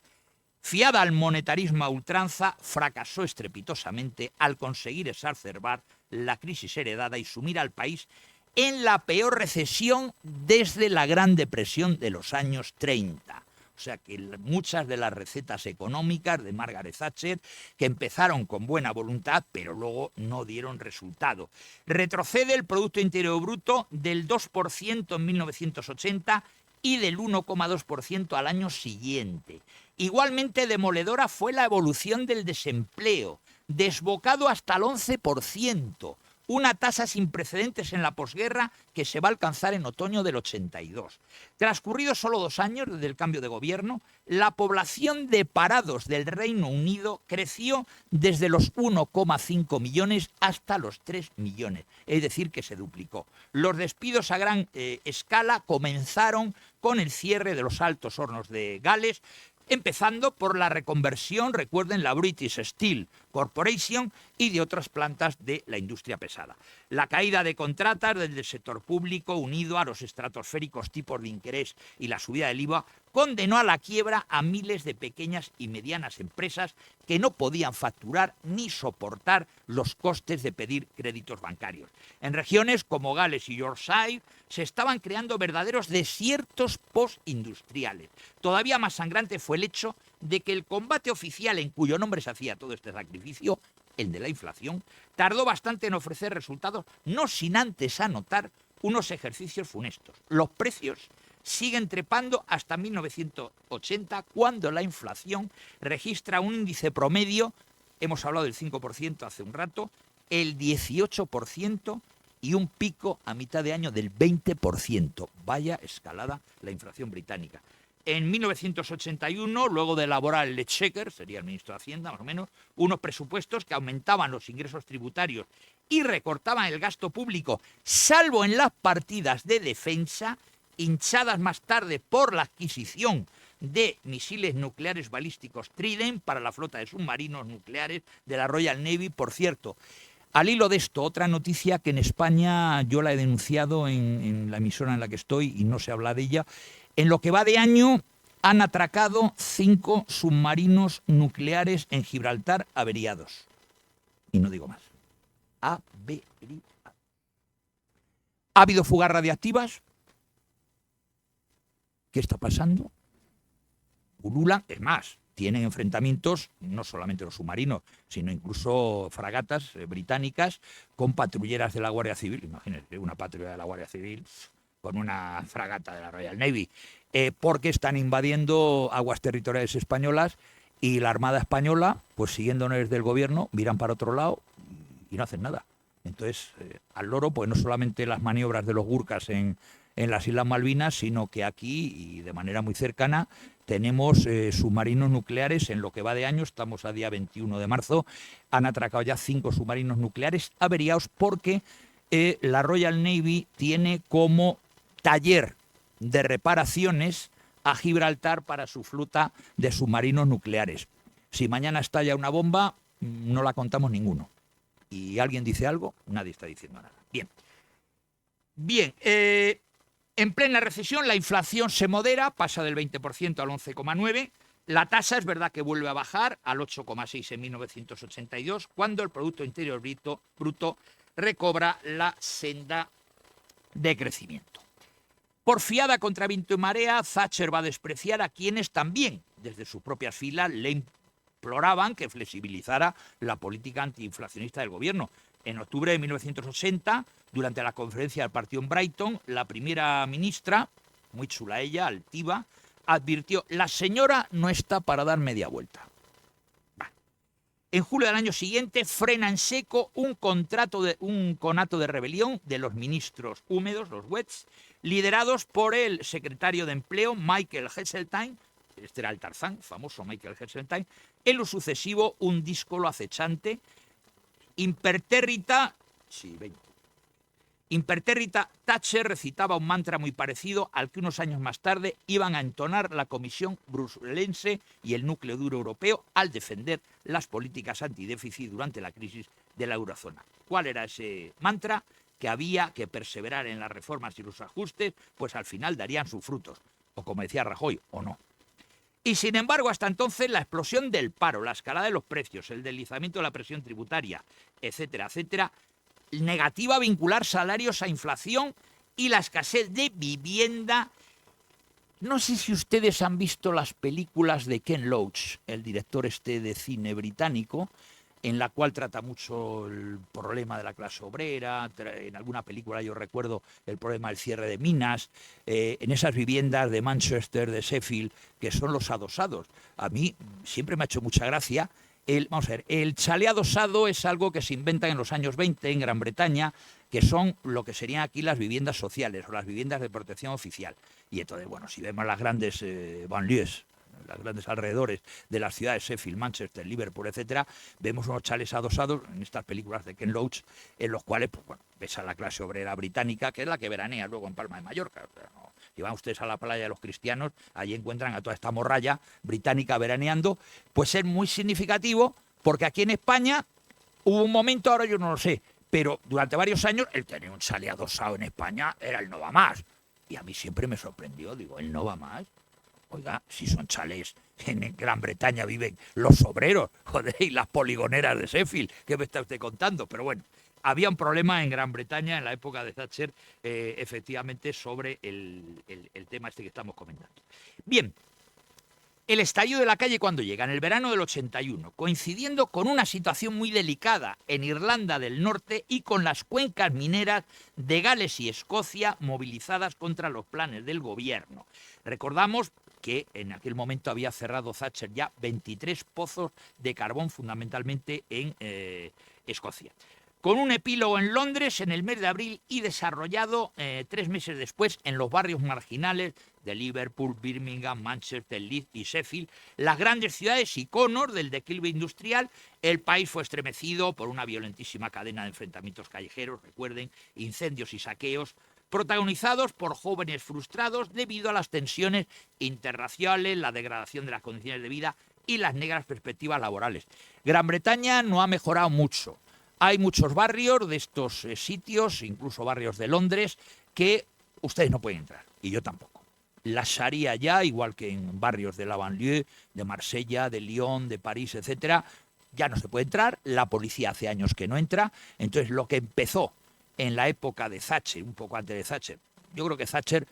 Fiada al monetarismo a ultranza, fracasó estrepitosamente al conseguir exacerbar la crisis heredada y sumir al país en la peor recesión desde la Gran Depresión de los años 30. O sea que muchas de las recetas económicas de Margaret Thatcher, que empezaron con buena voluntad, pero luego no dieron resultado. Retrocede el Producto Interior Bruto del 2% en 1980 y del 1,2% al año siguiente. Igualmente demoledora fue la evolución del desempleo, desbocado hasta el 11%, una tasa sin precedentes en la posguerra que se va a alcanzar en otoño del 82. Transcurridos solo 2 años desde el cambio de gobierno, la población de parados del Reino Unido creció desde los 1,5 millones hasta los 3 millones, es decir, que se duplicó. Los despidos a gran escala comenzaron con el cierre de los altos hornos de Gales, empezando por la reconversión, recuerden, la British Steel Corporation y de otras plantas de la industria pesada. La caída de contratas del sector público, unido a los estratosféricos tipos de interés y la subida del IVA, condenó a la quiebra a miles de pequeñas y medianas empresas que no podían facturar ni soportar los costes de pedir créditos bancarios. En regiones como Gales y Yorkshire se estaban creando verdaderos desiertos postindustriales. Todavía más sangrante fue el hecho de que el combate oficial en cuyo nombre se hacía todo este sacrificio, el de la inflación, tardó bastante en ofrecer resultados, no sin antes anotar unos ejercicios funestos. Los precios siguen trepando hasta 1980, cuando la inflación registra un índice promedio, hemos hablado del 5% hace un rato, el 18% y un pico a mitad de año del 20%. Vaya escalada la inflación británica. En 1981, luego de elaborar el Exchequer, sería el ministro de Hacienda más o menos, unos presupuestos que aumentaban los ingresos tributarios y recortaban el gasto público, salvo en las partidas de defensa, hinchadas más tarde por la adquisición de misiles nucleares balísticos Trident para la flota de submarinos nucleares de la Royal Navy. Por cierto, al hilo de esto, otra noticia que en España yo la he denunciado en la emisora en la que estoy y no se habla de ella. En lo que va de año han atracado 5 submarinos nucleares en Gibraltar averiados. Y no digo más. Averiados. ¿Ha habido fugas radiactivas? ¿Qué está pasando? Pululan, es más, tienen enfrentamientos no solamente los submarinos, sino incluso fragatas británicas con patrulleras de la Guardia Civil. Imagínense, una patrulla de la Guardia Civil con una fragata de la Royal Navy, porque están invadiendo aguas territoriales españolas y la Armada Española, pues siguiendo órdenes del gobierno, miran para otro lado y no hacen nada. Entonces, al loro, pues no solamente las maniobras de los Gurkhas en las Islas Malvinas, sino que aquí, y de manera muy cercana, tenemos submarinos nucleares. En lo que va de año, estamos a día 21 de marzo, han atracado ya 5 submarinos nucleares averiados porque la Royal Navy tiene como taller de reparaciones a Gibraltar para su flota de submarinos nucleares. Si mañana estalla una bomba, no la contamos ninguno. Y alguien dice algo, nadie está diciendo nada. Bien, en plena recesión la inflación se modera, pasa del 20% al 11,9%. La tasa es verdad que vuelve a bajar al 8,6 en 1982, cuando el Producto Interior Bruto recobra la senda de crecimiento. Porfiada contra viento y marea, Thatcher va a despreciar a quienes también, desde sus propias filas, le imploraban que flexibilizara la política antiinflacionista del gobierno. En octubre de 1980, durante la conferencia del partido en Brighton, la primera ministra, muy chula ella, altiva, advirtió: la señora no está para dar media vuelta. En julio del año siguiente frena en seco un conato de rebelión de los ministros húmedos, los Wets, liderados por el secretario de Empleo, Michael Heseltine. Este era el Tarzán, famoso Michael Heseltine. En lo sucesivo, un díscolo acechante, impertérrita, Thatcher recitaba un mantra muy parecido al que unos años más tarde iban a entonar la Comisión Bruselense y el núcleo duro europeo al defender las políticas antidéficit durante la crisis de la eurozona. ¿Cuál era ese mantra? Que había que perseverar en las reformas y los ajustes, pues al final darían sus frutos. O como decía Rajoy, o no. Y sin embargo, hasta entonces, la explosión del paro, la escalada de los precios, el deslizamiento de la presión tributaria, etcétera, etcétera, negativa a vincular salarios a inflación y la escasez de vivienda. No sé si ustedes han visto las películas de Ken Loach, el director de cine británico, en la cual trata mucho el problema de la clase obrera. En alguna película yo recuerdo el problema del cierre de minas, en esas viviendas de Manchester, de Sheffield, que son los adosados. A mí siempre me ha hecho mucha gracia. El chalet adosado es algo que se inventa en los años 20 en Gran Bretaña, que son lo que serían aquí las viviendas sociales o las viviendas de protección oficial. Y entonces, bueno, si vemos las grandes banlieues, los grandes alrededores de las ciudades Sheffield, Manchester, Liverpool, etcétera, vemos unos chalets adosados en estas películas de Ken Loach, en los cuales, pues, bueno, ves a la clase obrera británica, que es la que veranea luego en Palma de Mallorca. Pero no, si van ustedes a la playa de los cristianos, allí encuentran a toda esta morralla británica veraneando. Pues es muy significativo, porque aquí en España hubo un momento, ahora yo no lo sé, pero durante varios años el tener un chalet adosado en España era el no va más. Y a mí siempre me sorprendió, digo, ¿el no va más? Oiga, si son chalés, en Gran Bretaña viven los obreros, joder, y las poligoneras de Sheffield, ¿qué me está usted contando? Pero bueno, había un problema en Gran Bretaña en la época de Thatcher, efectivamente, sobre el tema este que estamos comentando. Bien, el estallido de la calle cuando llega, en el verano del 81, coincidiendo con una situación muy delicada en Irlanda del Norte y con las cuencas mineras de Gales y Escocia movilizadas contra los planes del gobierno. Recordamos que en aquel momento había cerrado Thatcher ya 23 pozos de carbón, fundamentalmente en Escocia. Con un epílogo en Londres en el mes de abril y desarrollado 3 meses después en los barrios marginales de Liverpool, Birmingham, Manchester, Leeds y Sheffield, las grandes ciudades iconos del declive industrial. El país fue estremecido por una violentísima cadena de enfrentamientos callejeros, recuerden, incendios y saqueos, protagonizados por jóvenes frustrados debido a las tensiones interraciales, la degradación de las condiciones de vida y las negras perspectivas laborales. Gran Bretaña no ha mejorado mucho. Hay muchos barrios de estos sitios, incluso barrios de Londres, que ustedes no pueden entrar, y yo tampoco. La Sharia ya, igual que en barrios de la banlieue, de Marsella, de Lyon, de París, etcétera, ya no se puede entrar. La policía hace años que no entra. Entonces, lo que empezó en la época de Thatcher, un poco antes de Thatcher, yo creo que Thatcher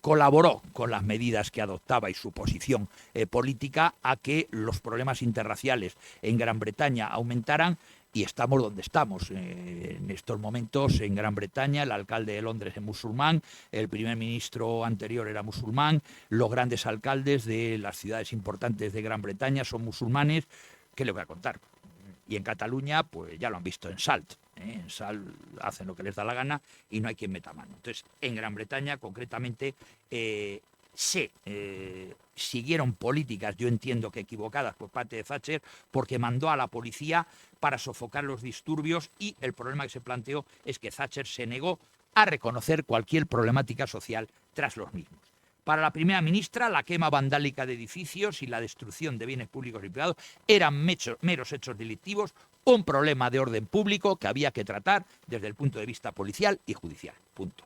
colaboró con las medidas que adoptaba y su posición política a que los problemas interraciales en Gran Bretaña aumentaran. Y estamos donde estamos. En estos momentos, en Gran Bretaña, el alcalde de Londres es musulmán, el primer ministro anterior era musulmán, los grandes alcaldes de las ciudades importantes de Gran Bretaña son musulmanes. ¿Qué le voy a contar? Y en Cataluña, pues ya lo han visto en Salt. En Salt hacen lo que les da la gana y no hay quien meta mano. Entonces, en Gran Bretaña, concretamente, se siguieron políticas, yo entiendo que equivocadas por parte de Thatcher, porque mandó a la policía para sofocar los disturbios, y el problema que se planteó es que Thatcher se negó a reconocer cualquier problemática social tras los mismos. Para la primera ministra, la quema vandálica de edificios y la destrucción de bienes públicos y privados eran meros hechos delictivos, un problema de orden público que había que tratar desde el punto de vista policial y judicial. Punto.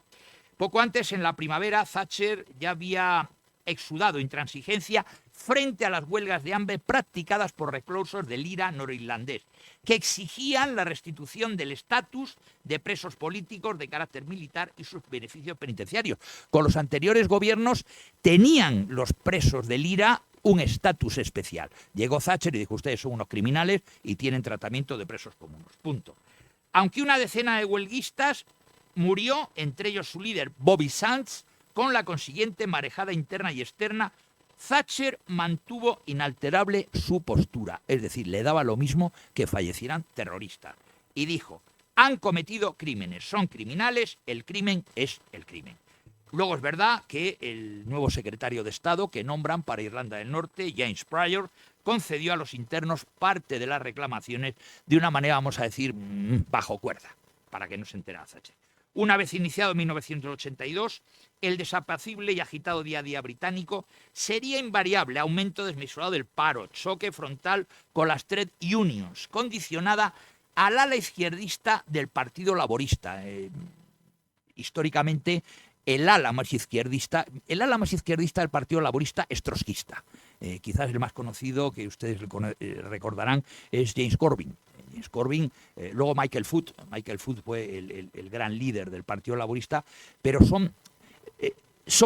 Poco antes, en la primavera, Thatcher ya había exudado intransigencia frente a las huelgas de hambre practicadas por reclusos del IRA norirlandés, que exigían la restitución del estatus de presos políticos de carácter militar y sus beneficios penitenciarios. Con los anteriores gobiernos tenían los presos del IRA un estatus especial. Llegó Thatcher y dijo: ustedes son unos criminales y tienen tratamiento de presos comunes. Punto. Aunque una decena de huelguistas murió, entre ellos su líder Bobby Sands, con la consiguiente marejada interna y externa, Thatcher mantuvo inalterable su postura, es decir, le daba lo mismo que fallecieran terroristas. Y dijo: han cometido crímenes, son criminales, el crimen es el crimen. Luego es verdad que el nuevo secretario de Estado que nombran para Irlanda del Norte, James Pryor, concedió a los internos parte de las reclamaciones de una manera, vamos a decir, bajo cuerda, para que no se enterara Thatcher. Una vez iniciado en 1982, el desapacible y agitado día a día británico sería invariable: aumento desmesurado del paro, choque frontal con las trade unions, condicionada al ala izquierdista del Partido Laborista. Históricamente, el ala más izquierdista del Partido Laborista es trotskista. Quizás el más conocido, que ustedes recordarán, es James Corbyn. James Corbyn, luego Michael Foot. Michael Foot fue el gran líder del Partido Laborista, pero son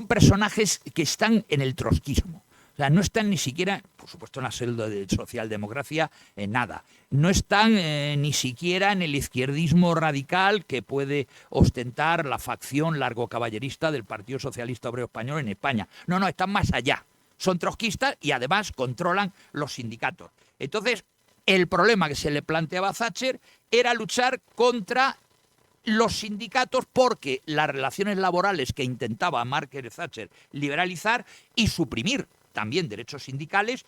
personajes que están en el trotskismo. O sea, no están ni siquiera, por supuesto, en la celda de socialdemocracia, en nada. No están ni siquiera en el izquierdismo radical que puede ostentar la facción largocaballerista del Partido Socialista Obrero Español en España. No, están más allá. Son trotskistas y además controlan los sindicatos. Entonces, el problema que se le planteaba a Thatcher era luchar contra los sindicatos, porque las relaciones laborales que intentaba Margaret Thatcher liberalizar y suprimir también derechos sindicales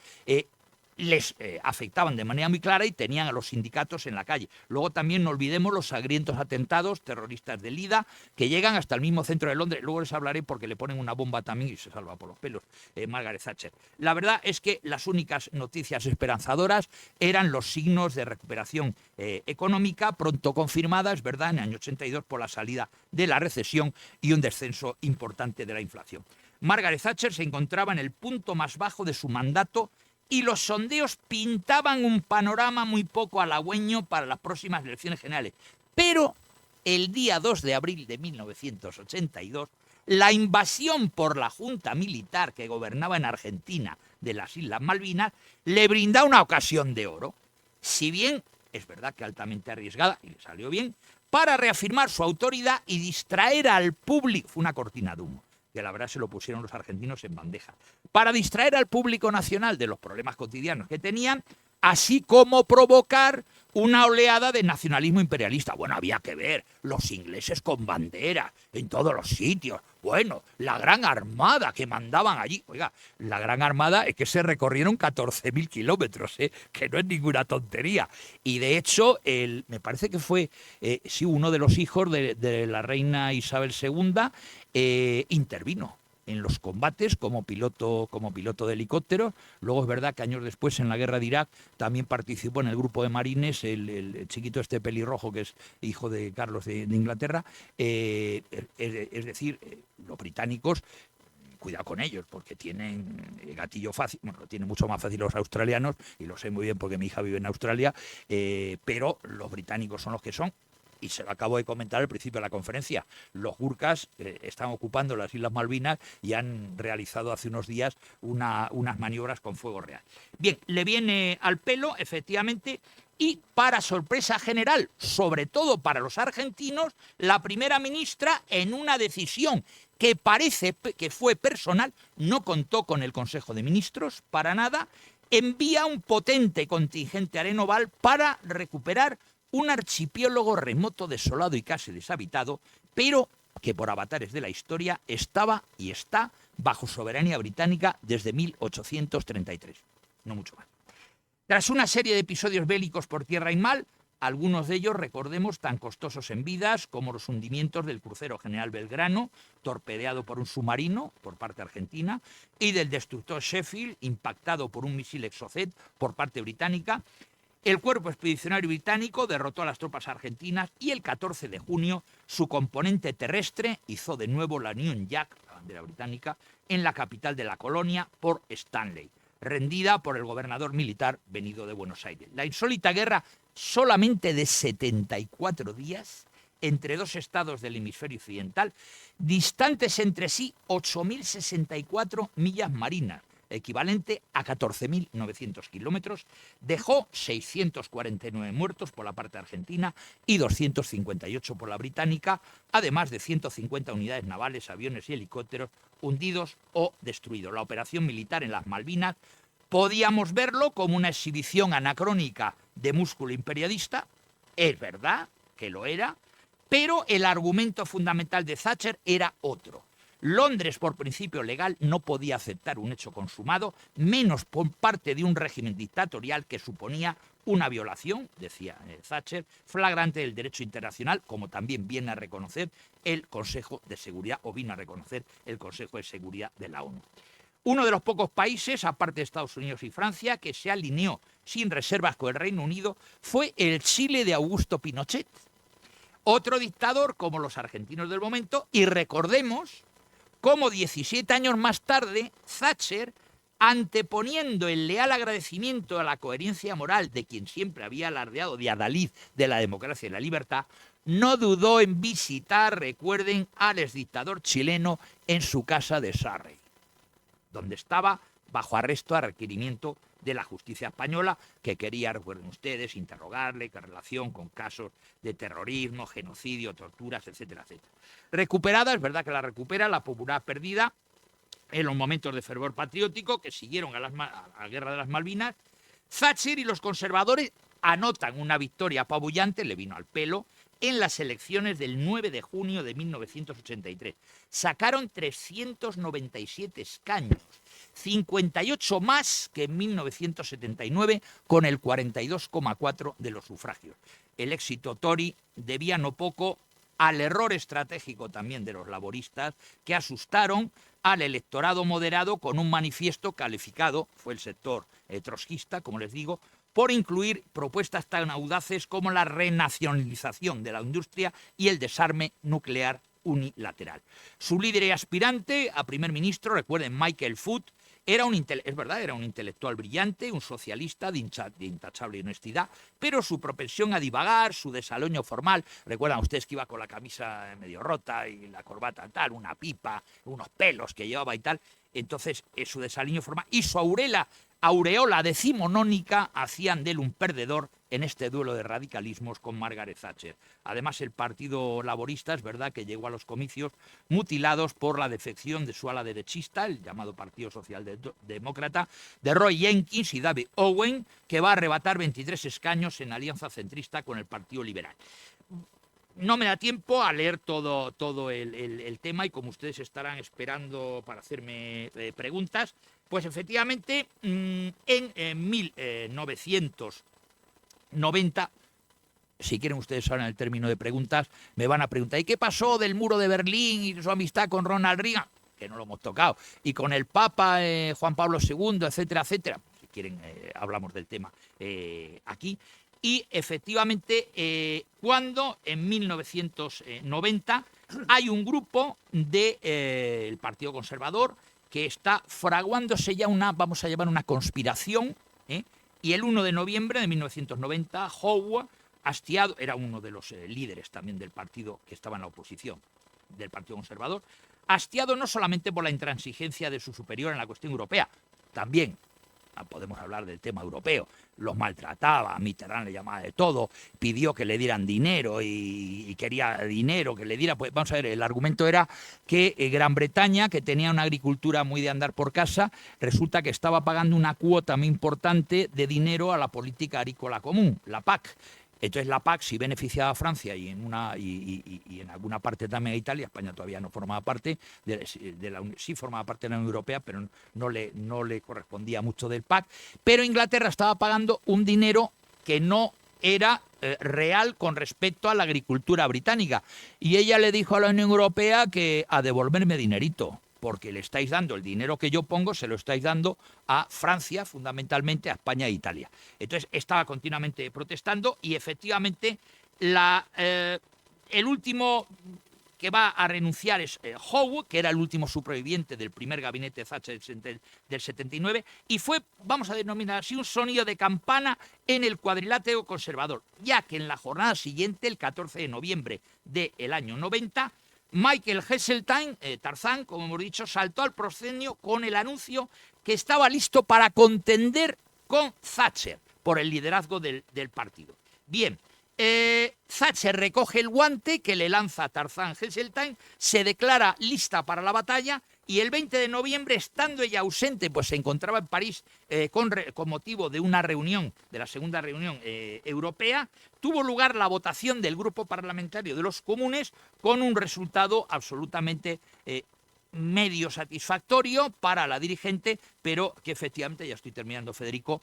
les afectaban de manera muy clara y tenían a los sindicatos en la calle. Luego también no olvidemos los sangrientos atentados terroristas del IDA que llegan hasta el mismo centro de Londres. Luego les hablaré porque le ponen una bomba también y se salva por los pelos Margaret Thatcher. La verdad es que las únicas noticias esperanzadoras eran los signos de recuperación económica pronto confirmadas, ¿verdad?, en el año 82 por la salida de la recesión y un descenso importante de la inflación. Margaret Thatcher se encontraba en el punto más bajo de su mandato y los sondeos pintaban un panorama muy poco halagüeño para las próximas elecciones generales. Pero el día 2 de abril de 1982, la invasión por la Junta Militar que gobernaba en Argentina de las Islas Malvinas le brinda una ocasión de oro. Si bien es verdad que altamente arriesgada, y le salió bien, para reafirmar su autoridad y distraer al público. Fue una cortina de humo, que la verdad se lo pusieron los argentinos en bandeja, para distraer al público nacional de los problemas cotidianos que tenían, así como provocar una oleada de nacionalismo imperialista. Bueno, había que ver los ingleses con banderas en todos los sitios. Bueno, la Gran Armada que mandaban allí. Oiga, la Gran Armada es que se recorrieron 14.000 kilómetros, que no es ninguna tontería. Y de hecho, me parece que fue uno de los hijos de la reina Isabel II intervino en los combates como piloto de helicóptero. Luego es verdad que años después, en la guerra de Irak, también participó en el grupo de marines el chiquito este pelirrojo que es hijo de Carlos de Inglaterra. Es decir, los británicos, cuidado con ellos, porque tienen gatillo fácil. Bueno, lo tienen mucho más fácil los australianos, y lo sé muy bien porque mi hija vive en Australia, pero los británicos son los que son. Y se lo acabo de comentar al principio de la conferencia. Los gurkhas están ocupando las Islas Malvinas y han realizado hace unos días unas maniobras con fuego real. Bien, le viene al pelo, efectivamente, y para sorpresa general, sobre todo para los argentinos, la primera ministra, en una decisión que parece que fue personal, no contó con el Consejo de Ministros para nada, envía un potente contingente arenoval para recuperar un archipiélago remoto, desolado y casi deshabitado, pero que por avatares de la historia estaba y está bajo soberanía británica desde 1833, no mucho más. Tras una serie de episodios bélicos por tierra y mar, algunos de ellos, recordemos, tan costosos en vidas como los hundimientos del crucero General Belgrano, torpedeado por un submarino por parte argentina, y del destructor Sheffield, impactado por un misil Exocet por parte británica. El cuerpo expedicionario británico derrotó a las tropas argentinas y el 14 de junio su componente terrestre izó de nuevo la Union Jack, la bandera británica, en la capital de la colonia, Port Stanley, rendida por el gobernador militar venido de Buenos Aires. La insólita guerra, solamente de 74 días, entre dos estados del hemisferio occidental, distantes entre sí 8.064 millas marinas, equivalente a 14.900 kilómetros, dejó 649 muertos por la parte argentina y 258 por la británica, además de 150 unidades navales, aviones y helicópteros hundidos o destruidos. La operación militar en las Malvinas podíamos verlo como una exhibición anacrónica de músculo imperialista, es verdad que lo era, pero el argumento fundamental de Thatcher era otro. Londres, por principio legal, no podía aceptar un hecho consumado, menos por parte de un régimen dictatorial que suponía una violación, decía Thatcher, flagrante del derecho internacional, como también viene a reconocer el Consejo de Seguridad, o vino a reconocer el Consejo de Seguridad de la ONU. Uno de los pocos países, aparte de Estados Unidos y Francia, que se alineó sin reservas con el Reino Unido, fue el Chile de Augusto Pinochet, otro dictador como los argentinos del momento, y recordemos cómo 17 años más tarde Thatcher, anteponiendo el leal agradecimiento a la coherencia moral de quien siempre había alardeado de adalid de la democracia y la libertad, no dudó en visitar, recuerden, al exdictador chileno en su casa de Surrey, donde estaba bajo arresto a requerimiento de la justicia española, que quería, recuerden ustedes, interrogarle con relación con casos de terrorismo, genocidio, torturas, etcétera, etcétera. Recuperada, es verdad que la recupera, la popular perdida en los momentos de fervor patriótico que siguieron a la Guerra de las Malvinas. Thatcher y los conservadores anotan una victoria apabullante, le vino al pelo, en las elecciones del 9 de junio de 1983. Sacaron 397 escaños, 58 más que en 1979, con el 42,4% de los sufragios. El éxito Tory debía no poco al error estratégico también de los laboristas, que asustaron al electorado moderado con un manifiesto calificado, fue el sector trotskista, como les digo, por incluir propuestas tan audaces como la renacionalización de la industria y el desarme nuclear unilateral. Su líder y aspirante a primer ministro, recuerden, Michael Foot, era un intelectual brillante, un socialista de intachable honestidad, pero su propensión a divagar, su desaliño formal, recuerdan ustedes que iba con la camisa medio rota y la corbata tal, una pipa, unos pelos que llevaba y tal, entonces su desaliño formal y su aureola decimonónica hacían de él un perdedor en este duelo de radicalismos con Margaret Thatcher. Además, el Partido Laborista, es verdad que llegó a los comicios mutilados por la defección de su ala derechista, el llamado Partido Socialdemócrata, de Roy Jenkins y David Owen, que va a arrebatar 23 escaños en alianza centrista con el Partido Liberal. No me da tiempo a leer todo el tema y como ustedes estarán esperando para hacerme preguntas, pues efectivamente en 1990, si quieren ustedes ahora en el término de preguntas, me van a preguntar ¿y qué pasó del muro de Berlín y su amistad con Ronald Reagan? Que no lo hemos tocado. Y con el Papa Juan Pablo II, etcétera, etcétera. Si quieren hablamos del tema aquí. Y efectivamente, cuando en 1990 hay un grupo del Partido Conservador que está fraguándose ya vamos a llamar una conspiración, y el 1 de noviembre de 1990, Howard, hastiado, era uno de los líderes también del partido que estaba en la oposición, del Partido Conservador, hastiado no solamente por la intransigencia de su superior en la cuestión europea, también podemos hablar del tema europeo, los maltrataba, Mitterrand le llamaba de todo, pidió que le dieran dinero y quería dinero que le diera, pues vamos a ver, el argumento era que Gran Bretaña, que tenía una agricultura muy de andar por casa, resulta que estaba pagando una cuota muy importante de dinero a la política agrícola común, la PAC, Entonces la PAC sí beneficiaba a Francia y en alguna parte también a Italia. España todavía no formaba parte, sí formaba parte de la Unión Europea, pero no le correspondía mucho del PAC. Pero Inglaterra estaba pagando un dinero que no era real con respecto a la agricultura británica. Y ella le dijo a la Unión Europea que a devolverme dinerito, porque le estáis dando el dinero que yo pongo, se lo estáis dando a Francia, fundamentalmente a España e Italia. Entonces estaba continuamente protestando y efectivamente el último que va a renunciar es Howard, que era el último superviviente del primer gabinete Thatcher del 79, y fue, vamos a denominar así, un sonido de campana en el cuadrilátero conservador, ya que en la jornada siguiente, el 14 de noviembre del año 90, Michael Heseltine, Tarzán, como hemos dicho, saltó al proscenio con el anuncio que estaba listo para contender con Thatcher por el liderazgo del partido. Bien, Thatcher recoge el guante que le lanza Tarzán Heseltine, se declara lista para la batalla y el 20 de noviembre, estando ella ausente, pues se encontraba en París con motivo de una reunión, de la segunda reunión europea, tuvo lugar la votación del grupo parlamentario de los comunes con un resultado absolutamente medio satisfactorio para la dirigente, pero que efectivamente, ya estoy terminando, Federico,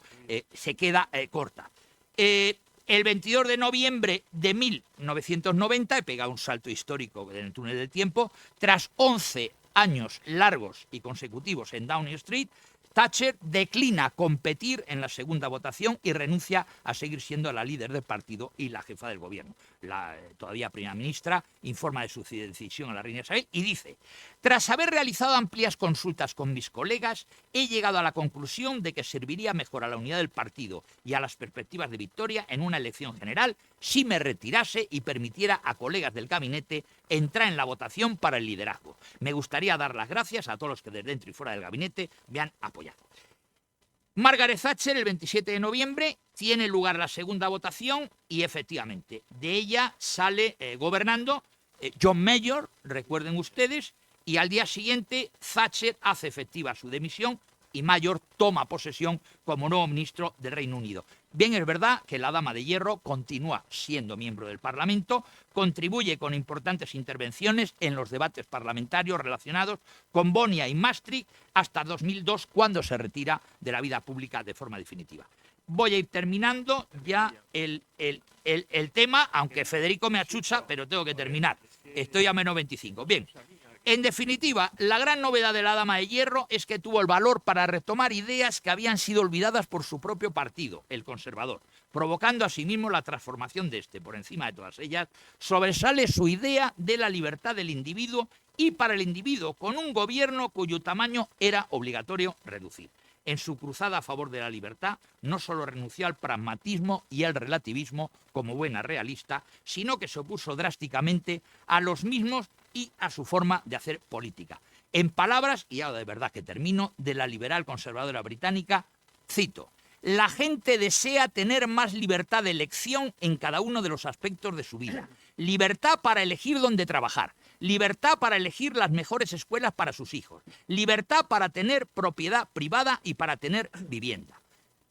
se queda corta. El 22 de noviembre de 1990, he pegado un salto histórico en el túnel del tiempo, tras 11 años largos y consecutivos en Downing Street, Thatcher declina competir en la segunda votación y renuncia a seguir siendo la líder del partido y la jefa del gobierno. La todavía primera ministra informa de su decisión a la reina Isabel y dice: tras haber realizado amplias consultas con mis colegas, he llegado a la conclusión de que serviría mejor a la unidad del partido y a las perspectivas de victoria en una elección general si me retirase y permitiera a colegas del gabinete entrar en la votación para el liderazgo. Me gustaría dar las gracias a todos los que desde dentro y fuera del gabinete me han apoyado. Margaret Thatcher, el 27 de noviembre, tiene lugar la segunda votación y efectivamente de ella sale gobernando John Major, recuerden ustedes, y al día siguiente Thatcher hace efectiva su dimisión y Major toma posesión como nuevo ministro del Reino Unido. Bien, es verdad que la Dama de Hierro continúa siendo miembro del Parlamento, contribuye con importantes intervenciones en los debates parlamentarios relacionados con Bonia y Maastricht hasta 2002, cuando se retira de la vida pública de forma definitiva. Voy a ir terminando ya el tema, aunque Federico me achucha, pero tengo que terminar. Estoy a menos 25. Bien. En definitiva, la gran novedad de la Dama de Hierro es que tuvo el valor para retomar ideas que habían sido olvidadas por su propio partido, el conservador, provocando asimismo la transformación de este. Por encima de todas ellas, sobresale su idea de la libertad del individuo y para el individuo con un gobierno cuyo tamaño era obligatorio reducir. En su cruzada a favor de la libertad, no solo renunció al pragmatismo y al relativismo como buena realista, sino que se opuso drásticamente a los mismos y a su forma de hacer política. En palabras, y ahora de verdad que termino, de la liberal conservadora británica, cito: la gente desea tener más libertad de elección en cada uno de los aspectos de su vida. Libertad para elegir dónde trabajar. Libertad para elegir las mejores escuelas para sus hijos. Libertad para tener propiedad privada y para tener vivienda.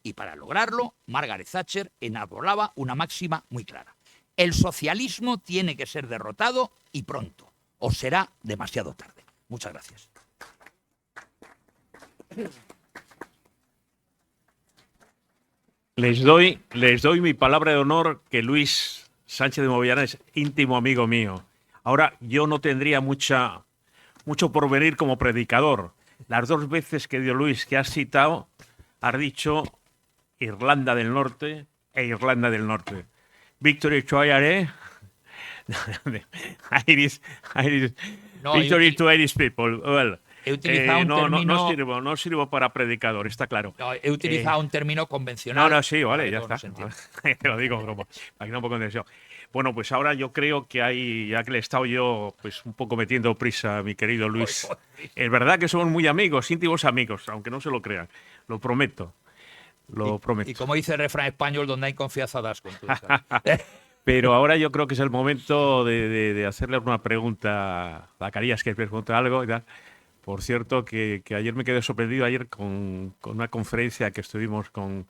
Y para lograrlo, Margaret Thatcher enarbolaba una máxima muy clara: el socialismo tiene que ser derrotado y pronto, o será demasiado tarde. Muchas gracias. Les doy mi palabra de honor que Luis Sánchez de Movillana es íntimo amigo mío. Ahora, yo no tendría mucho porvenir como predicador. Las dos veces que dio Luis que has citado, has dicho Irlanda del Norte e Irlanda del Norte. Victory to IRA, Victory to Irish people. Well, he utilizado un término... no sirvo para predicador, está claro. No, he utilizado un término convencional. No, sí, vale, ya está. Te lo digo, broma. Aquí no pongo tensión. Bueno, pues ahora yo creo que ya que le he estado yo pues un poco metiendo prisa, mi querido Luis. Es verdad que somos muy amigos, íntimos amigos, aunque no se lo crean. Lo prometo. Prometo. Y como dice el refrán español, donde hay confianza das con tu Pero ahora yo creo que es el momento de hacerle una pregunta a Zacarías, que pregunta algo y tal. Por cierto, que ayer me quedé sorprendido con una conferencia que estuvimos con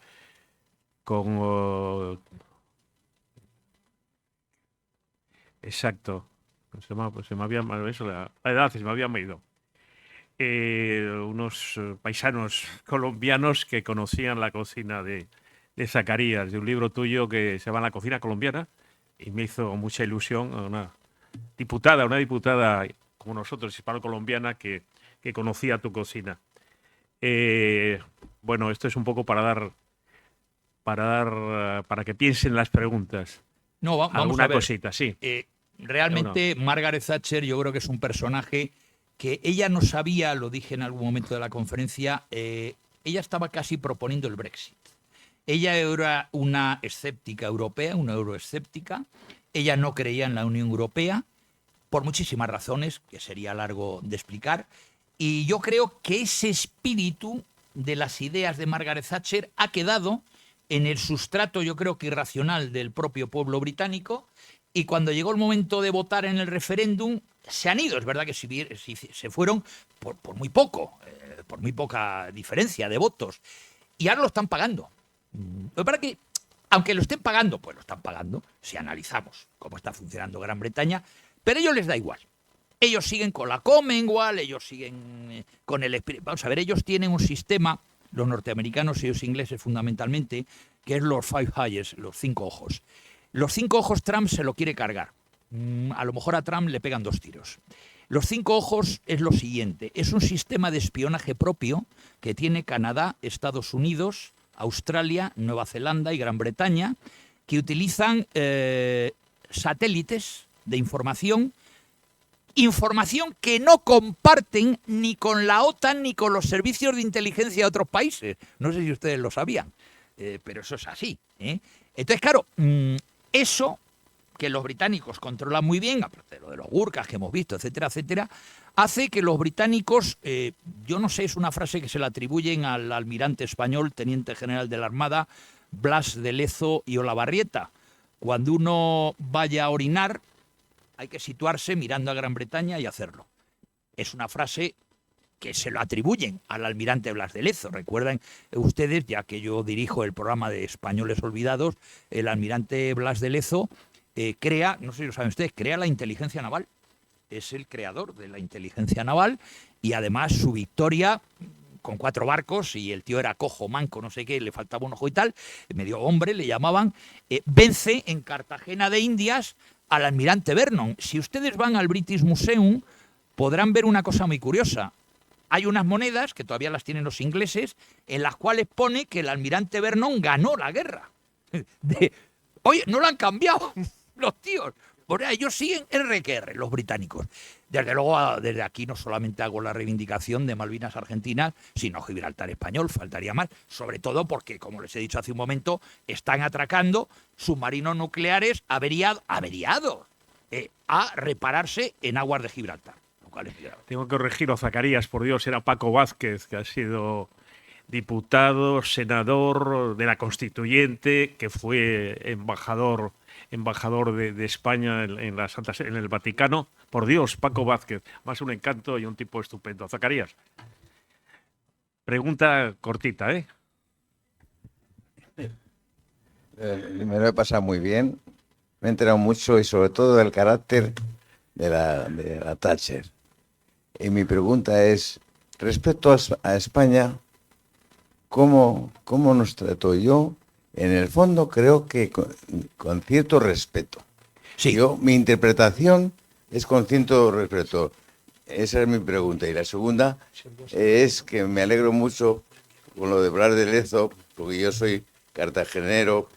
exacto. Se me había, eso, la edad se me había ido. Unos paisanos colombianos que conocían la cocina de Zacarías, de un libro tuyo que se llama La cocina colombiana, y me hizo mucha ilusión a una diputada como nosotros, hispano-colombiana, que conocía tu cocina. Bueno, esto es un poco para que piensen las preguntas. No, vamos Alguna a ver. cosita, sí. Realmente Margaret Thatcher yo creo que es un personaje que ella no sabía, lo dije en algún momento de la conferencia, ella estaba casi proponiendo el Brexit. Ella era una escéptica europea, una euroescéptica. Ella no creía en la Unión Europea por muchísimas razones, que sería largo de explicar. Y yo creo que ese espíritu de las ideas de Margaret Thatcher ha quedado en el sustrato, yo creo que irracional, del propio pueblo británico. Y cuando llegó el momento de votar en el referéndum, se han ido. Es verdad que se fueron por muy poco, por muy poca diferencia de votos. Y ahora lo están pagando. Lo que pasa es que, aunque lo estén pagando, pues lo están pagando, si analizamos cómo está funcionando Gran Bretaña, pero a ellos les da igual. Ellos siguen con la Commonwealth, ellos siguen con el espíritu. Vamos a ver, ellos tienen un sistema, los norteamericanos y los ingleses fundamentalmente, que es los Five Eyes, los 5 ojos. Los 5 ojos Trump se lo quiere cargar. A lo mejor a Trump le pegan 2 tiros. Los 5 ojos es lo siguiente. Es un sistema de espionaje propio que tiene Canadá, Estados Unidos, Australia, Nueva Zelanda y Gran Bretaña, que utilizan satélites de información que no comparten ni con la OTAN ni con los servicios de inteligencia de otros países. No sé si ustedes lo sabían, pero eso es así. Entonces, claro, eso que los británicos controlan muy bien, aparte de lo de los Gurkhas que hemos visto, etcétera, etcétera, hace que los británicos, yo no sé, es una frase que se le atribuyen al almirante español, teniente general de la Armada, Blas de Lezo y Olavarrieta. Cuando uno vaya a orinar, hay que situarse mirando a Gran Bretaña y hacerlo. Es una frase que se lo atribuyen al almirante Blas de Lezo. Recuerdan ustedes, ya que yo dirijo el programa de Españoles Olvidados, el almirante Blas de Lezo crea, no sé si lo saben ustedes, crea la inteligencia naval. Es el creador de la inteligencia naval y además su victoria con 4 barcos, y el tío era cojo, manco, no sé qué, le faltaba un ojo y tal, medio hombre le llamaban, vence en Cartagena de Indias al almirante Vernon. Si ustedes van al British Museum, podrán ver una cosa muy curiosa. Hay unas monedas, que todavía las tienen los ingleses, en las cuales pone que el almirante Vernon ganó la guerra. Oye, no lo han cambiado los tíos. Por ahí ellos siguen RQR, los británicos. Desde luego, desde aquí no solamente hago la reivindicación de Malvinas Argentinas, sino Gibraltar español, faltaría más. Sobre todo porque, como les he dicho hace un momento, están atracando submarinos nucleares averiados a repararse en aguas de Gibraltar. Lo cual es muy grave. Tengo que corregir a Zacarías, por Dios, era Paco Vázquez, que ha sido diputado, senador de la Constituyente, que fue embajador de España en la en el Vaticano. Por Dios, Paco Vázquez, más un encanto y un tipo estupendo. Zacarías, pregunta cortita, ¿eh? Me lo he pasado muy bien, me he enterado mucho y sobre todo del carácter de la Thatcher. Y mi pregunta es, respecto a España, ¿cómo nos trató? Yo, en el fondo, creo que con cierto respeto. Sí. Mi interpretación es con cierto respeto. Esa es mi pregunta. Y la segunda es que me alegro mucho con lo de Blas de Lezo, porque yo soy cartagenero,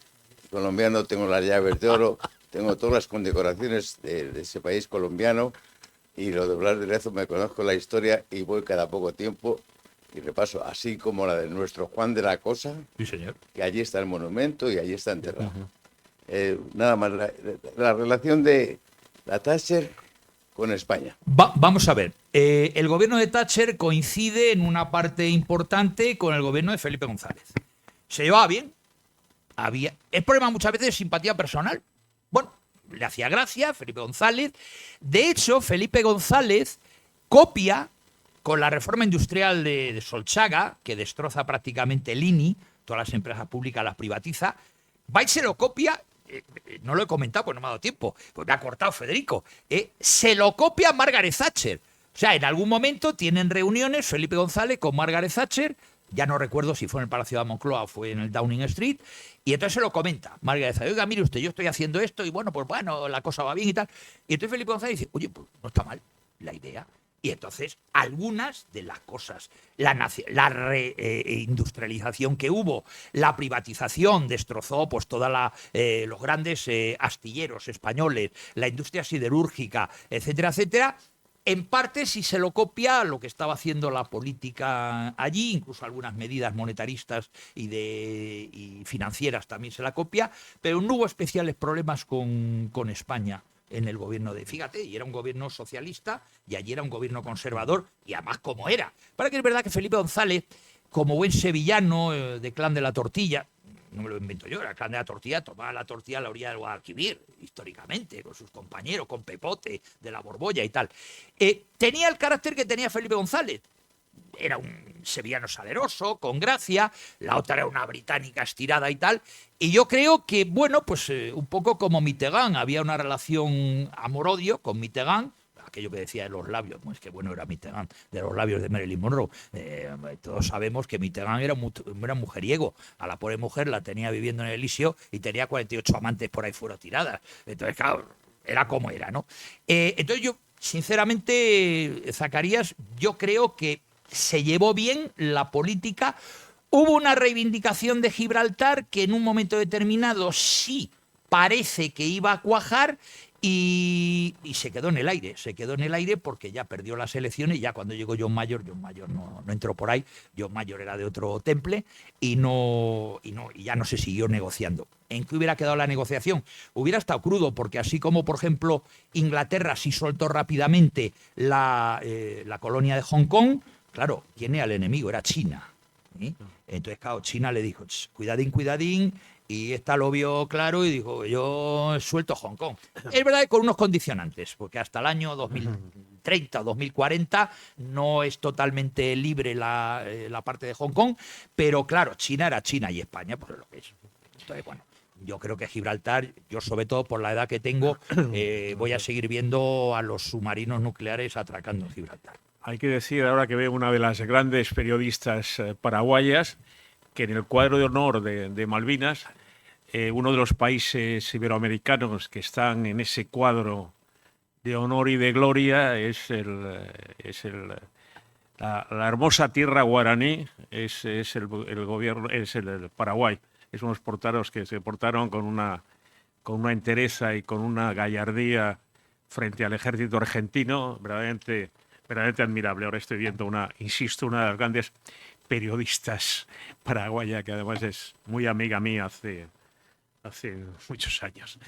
colombiano, tengo las llaves de oro, tengo todas las condecoraciones de ese país colombiano, y lo de Blas de Lezo me conozco la historia y voy cada poco tiempo y repaso, así como la de nuestro Juan de la Cosa, Sí, señor. que allí está el monumento y allí está enterrado. Nada más, la relación de la Thatcher con España. Vamos a ver, el gobierno de Thatcher coincide en una parte importante con el gobierno de Felipe González. Se llevaba bien. El problema muchas veces es simpatía personal. Bueno, le hacía gracia Felipe González. De hecho, Felipe González copia, con la reforma industrial de Solchaga, que destroza prácticamente el INI, todas las empresas públicas las privatiza, va y se lo copia no lo he comentado, pues no me ha dado tiempo, pues me ha cortado Federico, se lo copia Margaret Thatcher. O sea, en algún momento tienen reuniones Felipe González con Margaret Thatcher, ya no recuerdo si fue en el Palacio de Moncloa o fue en el Downing Street, y entonces se lo comenta Margaret Thatcher: oiga, mire usted, yo estoy haciendo esto y bueno, pues bueno, la cosa va bien y tal. Y entonces Felipe González dice: oye, pues no está mal la idea. Y entonces algunas de las cosas, la reindustrialización que hubo, la privatización destrozó pues los grandes astilleros españoles, la industria siderúrgica, etcétera, etcétera. En parte sí se lo copia lo que estaba haciendo la política allí, incluso algunas medidas monetaristas y financieras también se la copia, pero no hubo especiales problemas con España en el gobierno fíjate, y era un gobierno socialista y allí era un gobierno conservador, y además como era. Para que es verdad que Felipe González, como buen sevillano de Clan de la Tortilla, no me lo invento yo, era el Clan de la Tortilla, tomaba la tortilla a la orilla del Guadalquivir, históricamente, con sus compañeros, con Pepote, de la Borbolla y tal. Tenía el carácter que tenía Felipe González. Era un sevillano saleroso, con gracia, la otra era una británica estirada y tal, y yo creo que, bueno, pues un poco como Mitterrand, había una relación amor-odio con Mitterrand, aquello que decía de los labios, pues que bueno era Mitterrand, de los labios de Marilyn Monroe. Todos sabemos que Mitterrand era mujeriego, a la pobre mujer la tenía viviendo en el Elíseo y tenía 48 amantes por ahí fuera tiradas, entonces claro, era como era, ¿no? Entonces yo, sinceramente, Zacarías, yo creo que se llevó bien la política. Hubo una reivindicación de Gibraltar que en un momento determinado sí parece que iba a cuajar y se quedó en el aire porque ya perdió las elecciones. Ya cuando llegó John Major no entró por ahí. John Major era de otro temple y ya no se siguió negociando. ¿En qué hubiera quedado la negociación? Hubiera estado crudo, porque así como, por ejemplo, Inglaterra sí soltó rápidamente la colonia de Hong Kong, claro, ¿quién era el enemigo? Era China. Entonces, claro, China le dijo: cuidadín, y esta lo vio claro y dijo: yo suelto Hong Kong. Es verdad que con unos condicionantes, porque hasta el año 2030 o 2040 no es totalmente libre la parte de Hong Kong, pero claro, China era China y España pues es lo que es. Entonces, bueno, yo creo que Gibraltar, yo sobre todo por la edad que tengo, voy a seguir viendo a los submarinos nucleares atracando en Gibraltar. Hay que decir, ahora que veo una de las grandes periodistas paraguayas, que en el cuadro de honor de Malvinas, uno de los países iberoamericanos que están en ese cuadro de honor y de gloria es la hermosa tierra guaraní, es el gobierno, es el Paraguay. Es unos portaros que se portaron con una entereza y con una gallardía frente al ejército argentino, verdaderamente admirable. Ahora estoy viendo una de las grandes periodistas paraguaya, que además es muy amiga mía hace muchos años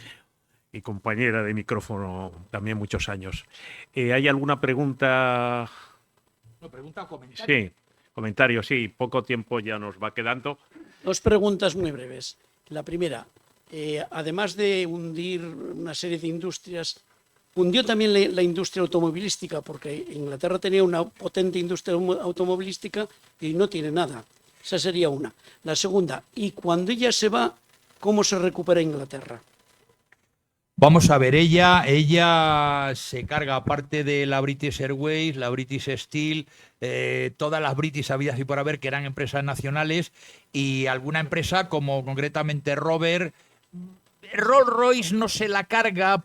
y compañera de micrófono también muchos años. ¿Hay alguna pregunta? ¿No, pregunta o comentario? Sí, comentario, sí. Poco tiempo ya nos va quedando. Dos preguntas muy breves. La primera, además de hundir una serie de industrias, hundió también la industria automovilística, porque Inglaterra tenía una potente industria automovilística y no tiene nada. Esa sería una. La segunda, y cuando ella se va, ¿cómo se recupera Inglaterra? Vamos a ver, ella se carga, aparte de la British Airways, la British Steel, todas las British habidas y por haber, que eran empresas nacionales, y alguna empresa como concretamente Rolls-Royce no se la carga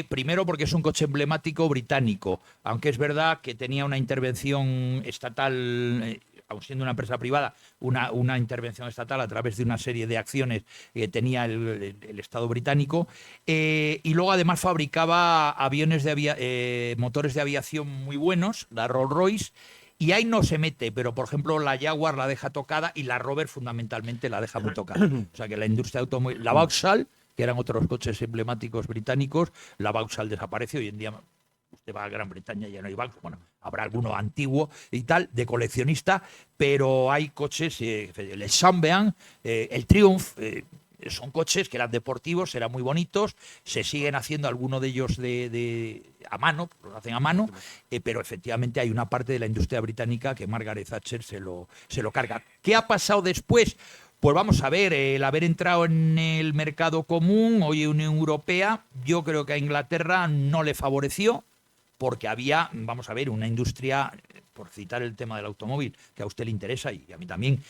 primero porque es un coche emblemático británico, aunque es verdad que tenía una intervención estatal, aun siendo una empresa privada, una intervención estatal a través de una serie de acciones que tenía el Estado británico, y luego además fabricaba motores de aviación muy buenos, la Rolls-Royce, y ahí no se mete, pero por ejemplo la Jaguar la deja tocada y la Rover fundamentalmente la deja muy tocada. O sea que la industria automóvil, la Vauxhall, que eran otros coches emblemáticos británicos, la Vauxhall desapareció. Hoy en día usted va a Gran Bretaña y ya no hay Vauxhall. Bueno, habrá alguno antiguo y tal, de coleccionista, pero hay coches, el Chambean, el Triumph, son coches que eran deportivos, eran muy bonitos, se siguen haciendo algunos de ellos a mano, los hacen a mano, pero efectivamente hay una parte de la industria británica que Margaret Thatcher se lo carga. ¿Qué ha pasado después? Pues vamos a ver, el haber entrado en el mercado común, hoy Unión Europea, yo creo que a Inglaterra no le favoreció porque había, vamos a ver, una industria, por citar el tema del automóvil, que a usted le interesa y a mí también,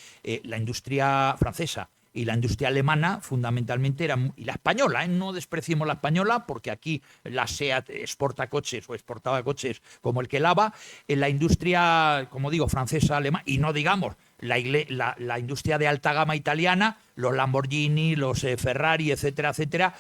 la industria francesa y la industria alemana fundamentalmente eran, y la española, no despreciemos la española porque aquí la SEAT exporta coches o exportaba coches como el que lava, en la industria, como digo, francesa, alemana, y no digamos la industria de alta gama italiana, los Lamborghini, los Ferrari, etcétera, etcétera,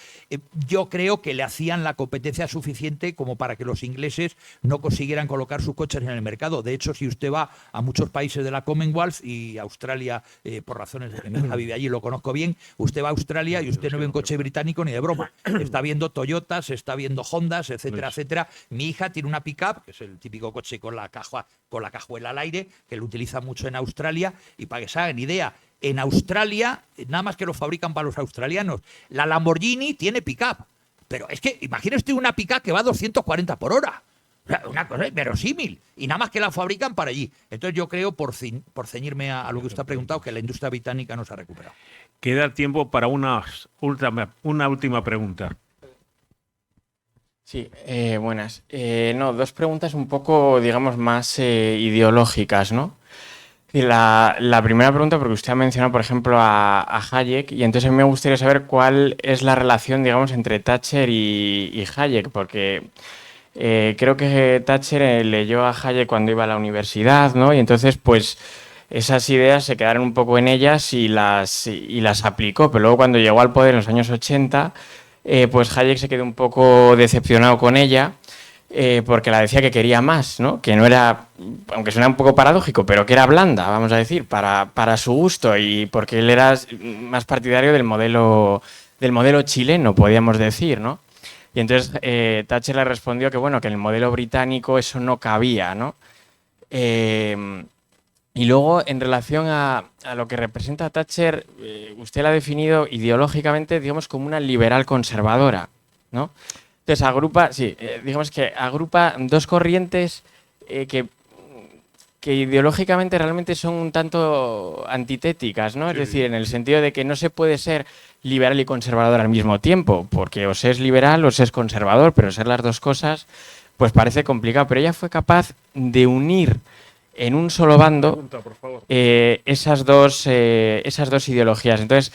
yo creo que le hacían la competencia suficiente como para que los ingleses no consiguieran colocar sus coches en el mercado. De hecho, si usted va a muchos países de la Commonwealth y Australia, por razones de que mi hija vive allí, lo conozco bien, usted va a Australia y usted no ve un coche británico ni de broma. Está viendo Toyotas, está viendo Hondas, etcétera, etcétera. Mi hija tiene una pick-up, que es el típico coche con la cajuela al aire, que lo utiliza mucho en Australia, y para que se hagan idea, en Australia, nada más que lo fabrican para los australianos, la Lamborghini tiene pick-up. Pero es que imagínese usted una pick-up que va a 240 por hora. O sea, una cosa verosímil. Y nada más que la fabrican para allí. Entonces yo creo, por ceñirme a lo que usted ha preguntado, que la industria británica no se ha recuperado. Queda tiempo para una última pregunta. Sí, buenas. No, dos preguntas un poco, digamos, más ideológicas, ¿no? Y la primera pregunta, porque usted ha mencionado, por ejemplo, a Hayek, y entonces a mí me gustaría saber cuál es la relación, digamos, entre Thatcher y Hayek, porque creo que Thatcher leyó a Hayek cuando iba a la universidad, ¿no? Y entonces, pues, esas ideas se quedaron un poco en ellas y las aplicó, pero luego cuando llegó al poder en los años 80, pues Hayek se quedó un poco decepcionado con ella, porque la decía que quería más, ¿no? Que no era, aunque suena un poco paradójico, pero que era blanda, vamos a decir, para su gusto, y porque él era más partidario del modelo chileno, podríamos decir, ¿no? Y entonces Thatcher le respondió que, bueno, que en el modelo británico eso no cabía, ¿no? Y luego, en relación a lo que representa Thatcher, usted la ha definido ideológicamente, digamos, como una liberal conservadora, ¿no? Entonces digamos que agrupa dos corrientes que ideológicamente realmente son un tanto antitéticas, ¿no? Es decir, en el sentido de que no se puede ser liberal y conservador al mismo tiempo, porque o se es liberal o se es conservador, pero ser las dos cosas, pues parece complicado. Pero ella fue capaz de unir en un solo bando esas dos ideologías. Entonces,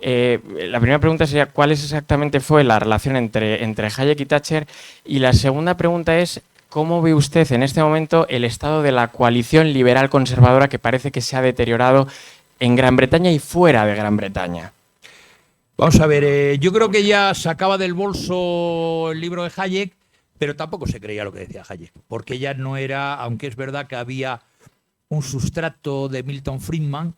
la primera pregunta sería ¿cuál exactamente fue la relación entre Hayek y Thatcher? Y la segunda pregunta es ¿cómo ve usted en este momento el estado de la coalición liberal conservadora que parece que se ha deteriorado en Gran Bretaña y fuera de Gran Bretaña? Vamos a ver, yo creo que ya sacaba del bolso el libro de Hayek, pero tampoco se creía lo que decía Hayek, porque ella no era, aunque es verdad que había un sustrato de Milton Friedman,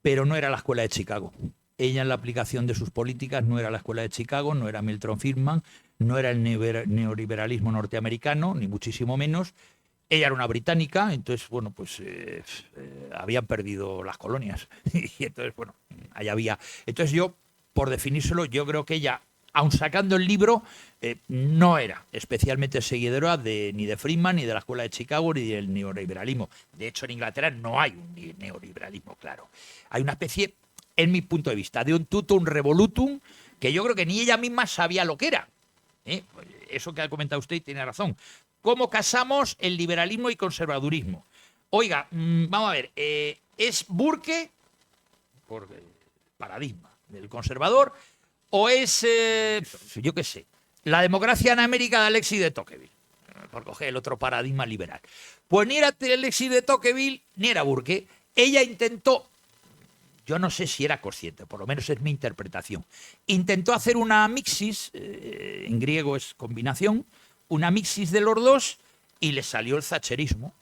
pero no era la escuela de Chicago. Ella en la aplicación de sus políticas no era la escuela de Chicago, no era Milton Friedman, no era el neoliberalismo norteamericano, ni muchísimo menos. Ella era una británica, entonces, bueno, pues habían perdido las colonias. Y entonces, bueno, ahí había. Entonces yo, por definírselo, yo creo que ella, aun sacando el libro, no era especialmente seguidora ni de Friedman, ni de la escuela de Chicago, ni del neoliberalismo. De hecho, en Inglaterra no hay un neoliberalismo, claro. Hay una especie, en mi punto de vista, de un tutum revolutum, que yo creo que ni ella misma sabía lo que era. Eso que ha comentado usted tiene razón. ¿Cómo casamos el liberalismo y conservadurismo? Oiga, vamos a ver, ¿es Burke, por paradigma del conservador, o es, yo qué sé, la democracia en América de Alexis de Tocqueville, por coger el otro paradigma liberal? Pues ni era Alexis de Tocqueville, ni era Burke. Ella intentó, yo no sé si era consciente, por lo menos es mi interpretación, intentó hacer una mixis, en griego es combinación, una mixis de los dos, y le salió el thatcherismo.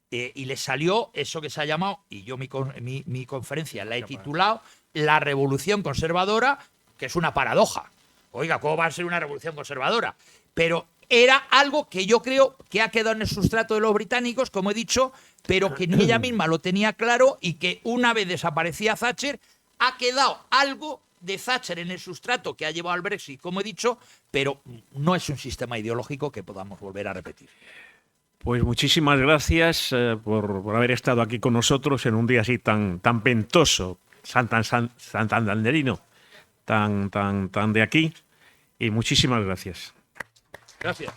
Y le salió eso que se ha llamado, y yo mi conferencia la he titulado La Revolución Conservadora, que es una paradoja. Oiga, ¿cómo va a ser una revolución conservadora? Pero era algo que yo creo que ha quedado en el sustrato de los británicos, como he dicho, pero que ni ella misma lo tenía claro, y que una vez desaparecía Thatcher, ha quedado algo de Thatcher en el sustrato que ha llevado al Brexit, como he dicho, pero no es un sistema ideológico que podamos volver a repetir. Pues muchísimas gracias por haber estado aquí con nosotros en un día así tan ventoso santanderino tan de aquí. Y muchísimas gracias. Gracias.